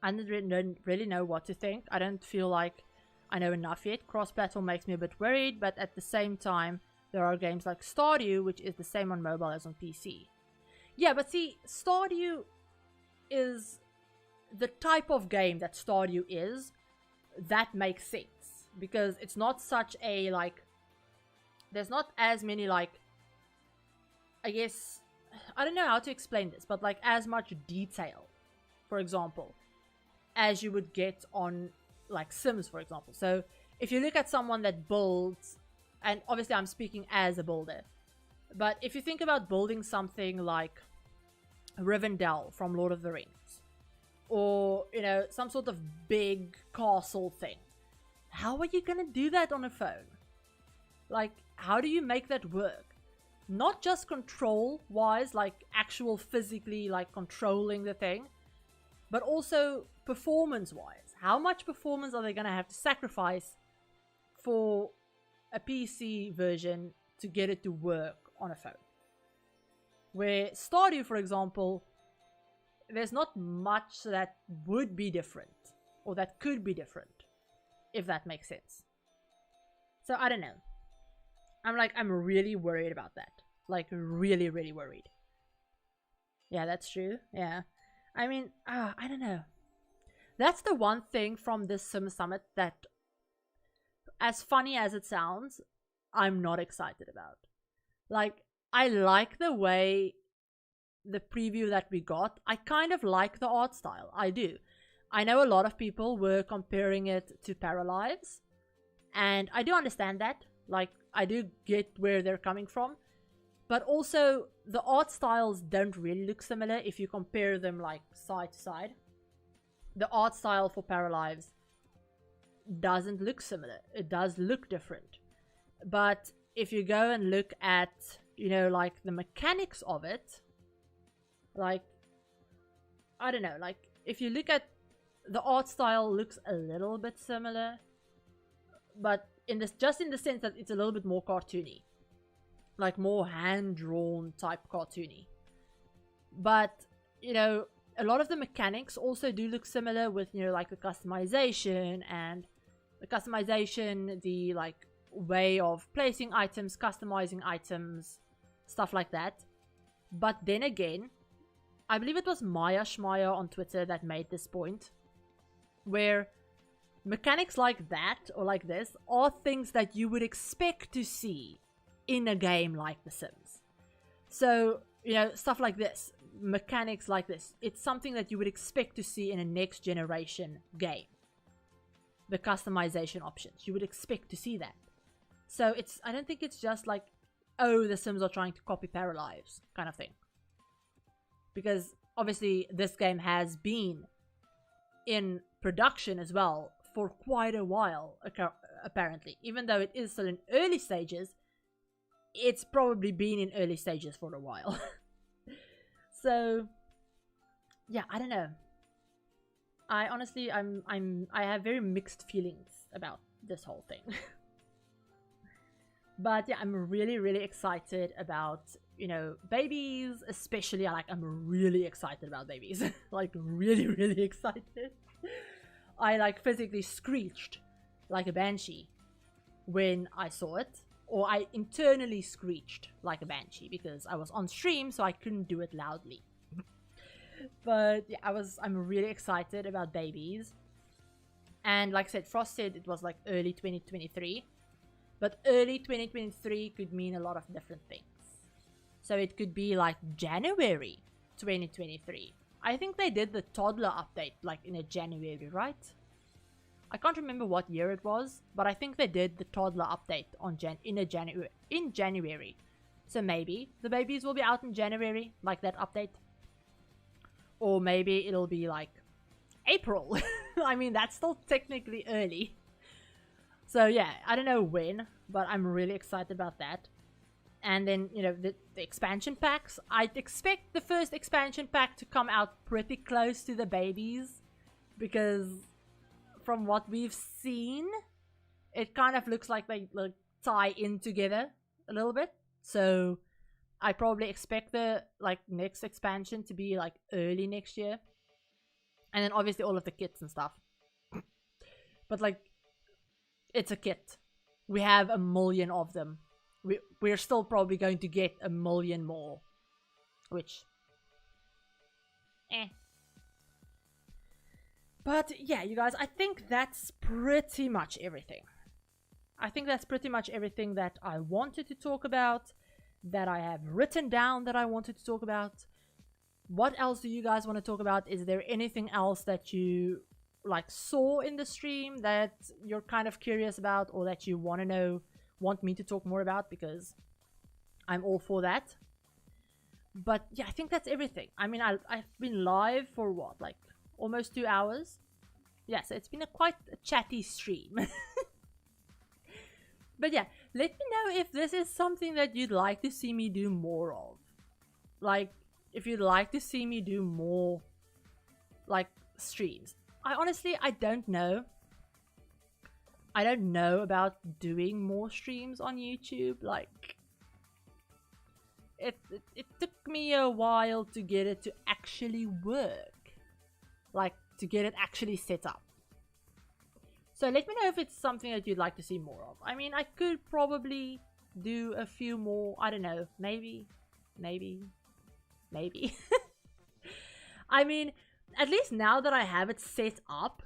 I don't really know what to think. I don't feel like I know enough yet. Cross-platform makes me a bit worried, but at the same time, there are games like Stardew, which is the same on mobile as on PC. Yeah, but see, Stardew is the type of game that Stardew is. That makes sense. Because it's not such a, like, there's not as many, like, I guess, I don't know how to explain this, but like as much detail, for example, as you would get on like Sims, for example. So if you look at someone that builds, and obviously I'm speaking as a builder, but if you think about building something like Rivendell from Lord of the Rings, or, you know, some sort of big castle thing, how are you gonna do that on a phone? Like, how do you make that work? Not just control wise, like actual physically, like controlling the thing, but also performance wise. How much performance are they gonna have to sacrifice for a PC version to get it to work on a phone? Where Stardew, for example, there's not much that would be different, or that could be different, if that makes sense. So I don't know. I'm really worried about that. Like, really, really worried. Yeah, that's true. Yeah. I mean, I don't know. That's the one thing from this Sim Summit that, as funny as it sounds, I'm not excited about. Like, I like the way the preview that we got. I kind of like the art style. I do. I know a lot of people were comparing it to Paralives, and I do understand that. Like, I do get where they're coming from. But also, the art styles don't really look similar if you compare them, like, side to side. The art style for Paralives doesn't look similar. It does look different. But if you go and look at, you know, like, the mechanics of it, like, I don't know, like, if you look at the art style looks a little bit similar, but in this, just in the sense that it's a little bit more cartoony. Like, more hand-drawn type cartoony. But, you know, a lot of the mechanics also do look similar with, you know, like the customization and the like way of placing items, customizing items, stuff like that. But then again, I believe it was Maya Schmeier on Twitter that made this point, where mechanics like that or like this are things that you would expect to see in a game like The Sims. So you know, stuff like this, mechanics like this. It's something that you would expect to see in a next generation game. The customization options, you would expect to see that. So I don't think it's just like, oh, the Sims are trying to copy Paralives kind of thing. Because obviously this game has been in production as well for quite a while, apparently. Even though it is still in early stages, it's probably been in early stages for a while. So yeah, I don't know. I honestly, I have very mixed feelings about this whole thing. But yeah, I'm really, really excited about, you know, babies, especially. I'm really excited about babies. Like, really, really excited. I, like, physically screeched like a banshee when I saw it. Or I internally screeched like a banshee because I was on stream, so I couldn't do it loudly. But yeah, I'm really excited about babies. And like I said, Frost said it was like early 2023. But early 2023 could mean a lot of different things. So it could be like January 2023. I think they did the toddler update like in a January, right? I can't remember what year it was, but I think they did the toddler update on in January. So maybe the babies will be out in January, like that update. Or maybe it'll be like April. I mean, that's still technically early. So yeah, I don't know when, but I'm really excited about that. And then, you know, the expansion packs. I'd expect the first expansion pack to come out pretty close to the babies. Because from what we've seen, it kind of looks like they like tie in together a little bit. So I probably expect the like next expansion to be like early next year. And then obviously all of the kits and stuff. But like, it's a kit. We have 1 million of them. We're still probably going to get 1 million more. Which, But yeah, you guys, I think that's pretty much everything. I think that's pretty much everything that I wanted to talk about, that I have written down that I wanted to talk about. What else do you guys want to talk about? Is there anything else that you like saw in the stream that you're kind of curious about, or that you want me to talk more about? Because I'm all for that. But yeah, I think that's everything. I mean, I've been live for what, like almost 2 hours? Yeah, so it's been quite a chatty stream. But yeah, let me know if this is something that you'd like to see me do more of. Like, if you'd like to see me do more, like, streams. I don't know. I don't know about doing more streams on YouTube. Like, it took me a while to get it to actually work. Like, to get it actually set up. So let me know if it's something that you'd like to see more of. I mean, I could probably do a few more. I don't know. Maybe. I mean, at least now that I have it set up,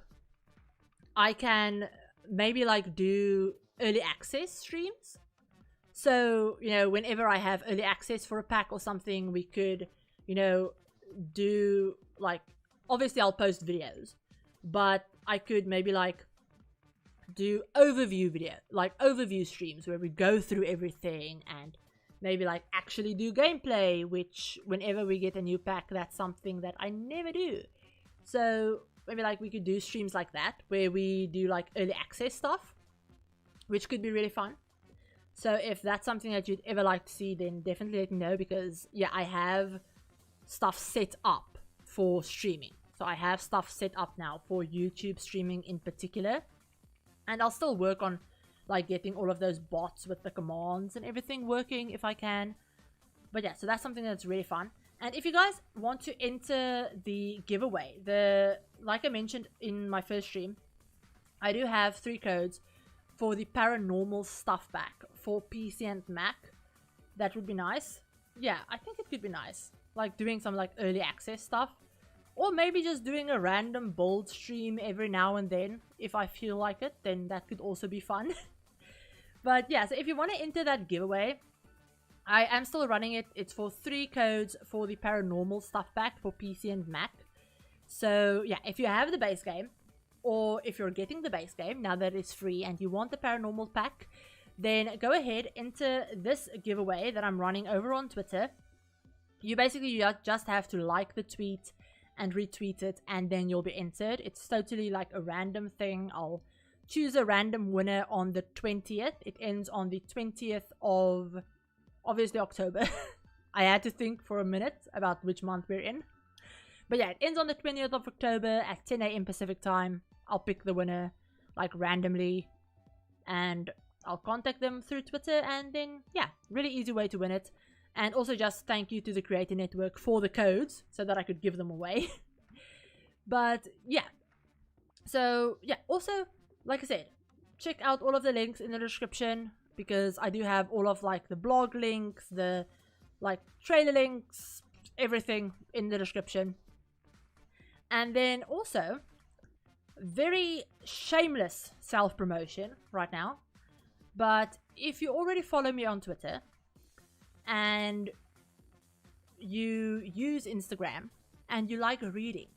I can maybe like do early access streams. So, you know, whenever I have early access for a pack or something, we could, you know, do like, obviously I'll post videos, but I could maybe like do overview streams where we go through everything, and maybe like actually do gameplay, which whenever we get a new pack, that's something that I never do. So maybe like we could do streams like that where we do like early access stuff, which could be really fun. So if that's something that you'd ever like to see, then definitely let me know, because yeah, I have stuff set up for streaming. So I have stuff set up now for YouTube streaming in particular. And I'll still work on like getting all of those bots with the commands and everything working if I can. But yeah, so that's something that's really fun. And if you guys want to enter the giveaway, like I mentioned in my first stream, I do have 3 codes for the paranormal stuff pack for PC and Mac. That would be nice. Yeah, I think it could be nice. Like doing some like early access stuff. Or maybe just doing a random build stream every now and then. If I feel like it, then that could also be fun. But yeah, so if you want to enter that giveaway, I am still running it. It's for 3 codes for the paranormal stuff pack for PC and Mac. So yeah, if you have the base game, or if you're getting the base game now that it's free and you want the paranormal pack, then go ahead, enter this giveaway that I'm running over on Twitter. You basically just have to like the tweet and retweet it, and then you'll be entered. It's totally like a random thing. I'll choose a random winner on the 20th. It ends on the 20th of, obviously, October. I had to think for a minute about which month we're in. But yeah, it ends on the 20th of October at 10 a.m. Pacific time. I'll pick the winner, like, randomly, and I'll contact them through Twitter, and then, yeah, really easy way to win it. And also just thank you to the Creator Network for the codes, so that I could give them away. But, yeah. So, yeah, also, like I said, check out all of the links in the description, because I do have all of, like, the blog links, the, like, trailer links, everything in the description. And then also, very shameless self-promotion right now, but if you already follow me on Twitter and you use Instagram and you like reading,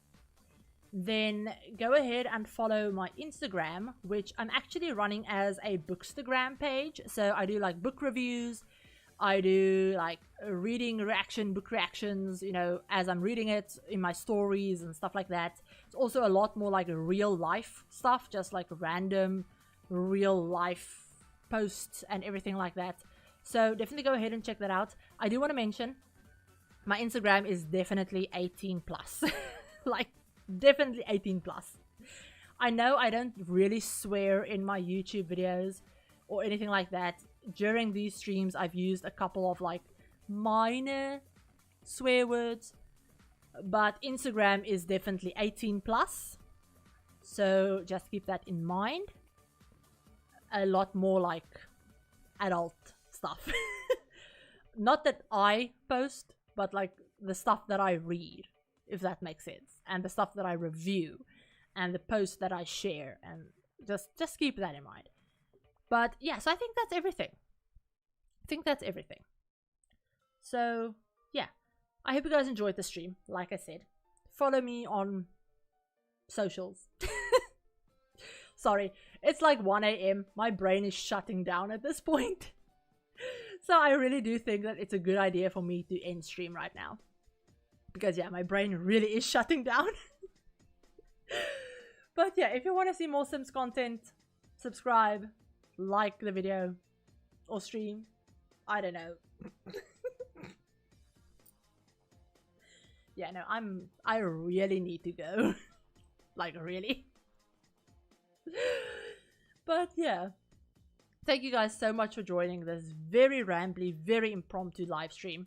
then go ahead and follow my Instagram, which I'm actually running as a Bookstagram page. So I do like book reviews, I do like reading reaction, book reactions, you know, as I'm reading it in my stories and stuff like that. It's also a lot more like real life stuff, just like random real life posts and everything like that. So definitely go ahead and check that out. I do want to mention my Instagram is definitely 18 plus. Like definitely 18 plus. I know I don't really swear in my YouTube videos or anything like that. During these streams, I've used a couple of like minor swear words, but Instagram is definitely 18 plus. So just keep that in mind. A lot more like adult stuff. Not that I post, but like the stuff that I read, if that makes sense, and the stuff that I review, and the posts that I share, and just keep that in mind. But yeah, so I think that's everything. So yeah, I hope you guys enjoyed the stream. Like I said, follow me on socials. Sorry, it's like 1 a.m. My brain is shutting down at this point. So I really do think that it's a good idea for me to end stream right now. Because yeah, my brain really is shutting down. But yeah, if you want to see more Sims content, subscribe, like the video, or stream. I don't know. Yeah, no, I really need to go. Like, really. But yeah, thank you guys so much for joining this very rambly, very impromptu live stream.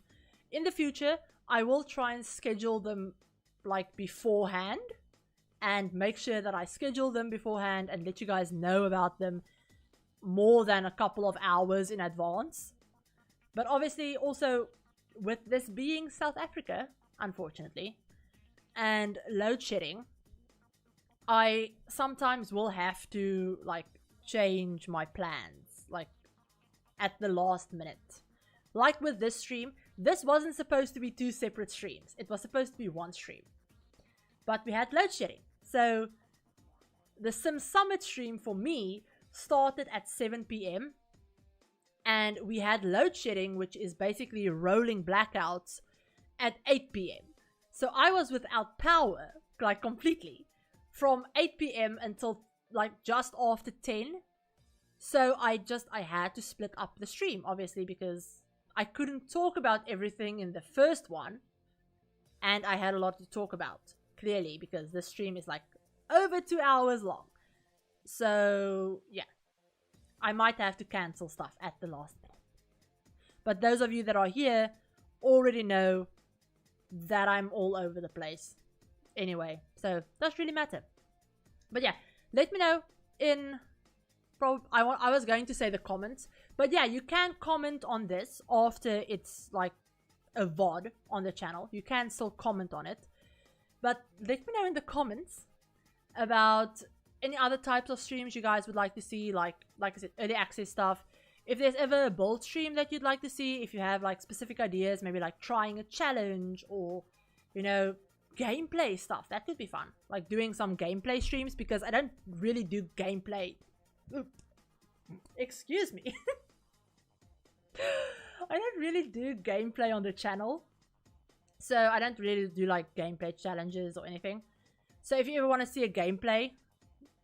In the future, I will try and schedule them like beforehand, and make sure that I schedule them beforehand and let you guys know about them more than a couple of hours in advance. But obviously also with this being South Africa, unfortunately, and load shedding, I sometimes will have to like change my plans like at the last minute. Like with this stream, this wasn't supposed to be 2 separate streams. It was supposed to be 1 stream. But we had load shedding. So the Sim Summit stream for me started at 7 p.m. and we had load shedding, which is basically rolling blackouts, at 8 p.m. So I was without power, like completely, from 8 p.m. until like just after 10. So I had to split up the stream, obviously, because I couldn't talk about everything in the first one, and I had a lot to talk about, clearly, because this stream is like over 2 hours long. So yeah, I might have to cancel stuff at the last minute. But those of you that are here already know that I'm all over the place anyway, so it doesn't really matter. But yeah, let me know in I was going to say the comments, but yeah, you can comment on this after it's like a VOD on the channel. You can still comment on it, but let me know in the comments about any other types of streams you guys would like to see, like I said, early access stuff, if there's ever a build stream that you'd like to see, if you have like specific ideas, maybe like trying a challenge or, you know, gameplay stuff, that could be fun. Like doing some gameplay streams, because I don't really do gameplay. Oop. Excuse me. I don't really do gameplay on the channel. So I don't really do like gameplay challenges or anything. So if you ever want to see a gameplay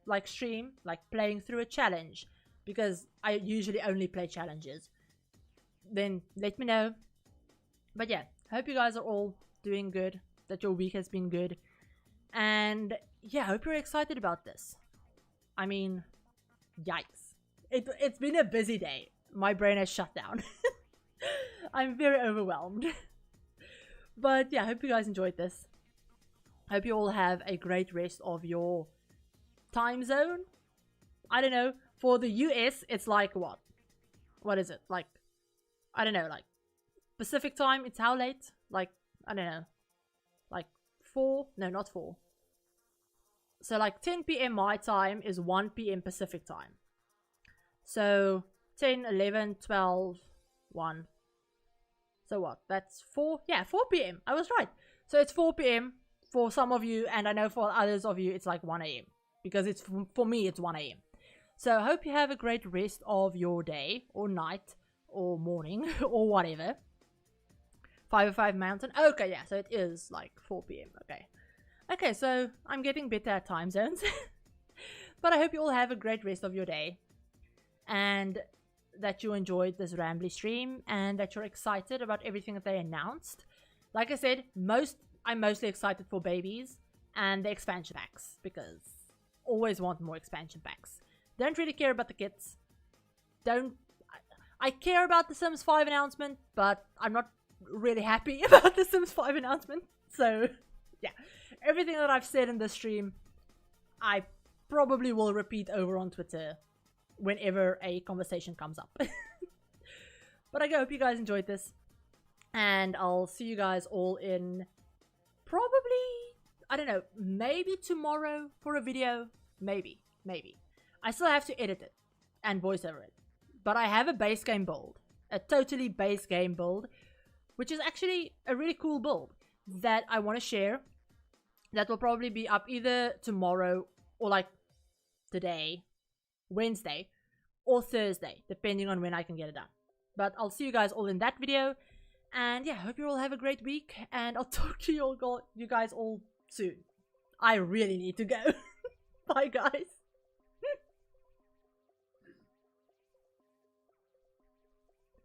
like stream, like playing through a challenge, because I usually only play challenges, then let me know. But yeah, hope you guys are all doing good, that your week has been good, and yeah, hope you're excited about this. I mean, yikes, it's been a busy day. My brain has shut down. I'm very overwhelmed. But yeah, hope you guys enjoyed this. Hope you all have a great rest of your time zone. I don't know, for the US it's like what is it, like, I don't know, like Pacific time, it's how late? Like, I don't know, like 4, no, not 4, so like 10 p.m. my time is 1 p.m. Pacific time, so 10, 11, 12, 1, so what, that's 4, yeah, 4 p.m. I was right. So it's 4 p.m. for some of you, and I know for others of you it's like 1 a.m. because it's, for me it's 1 a.m. So I hope you have a great rest of your day or night or morning or whatever. 505 Mountain. Okay, yeah, so it is like 4 p.m. Okay, so I'm getting better at time zones. But I hope you all have a great rest of your day, and that you enjoyed this rambly stream, and that you're excited about everything that they announced. Like I said, I'm mostly excited for babies and the expansion packs, because always want more expansion packs. Don't really care about the kits. I care about the Sims 5 announcement, but I'm not really happy about the Sims 5 announcement. So yeah, everything that I've said in this stream, I probably will repeat over on Twitter whenever a conversation comes up. But I hope you guys enjoyed this, and I'll see you guys all in probably, I don't know, maybe tomorrow for a video. Maybe. I still have to edit it and voice over it. But I have a base game build. A totally base game build. Which is actually a really cool build that I want to share. That will probably be up either tomorrow or like today, Wednesday, or Thursday. Depending on when I can get it done. But I'll see you guys all in that video. And yeah, hope you all have a great week. And I'll talk to you guys all soon. I really need to go. Bye guys.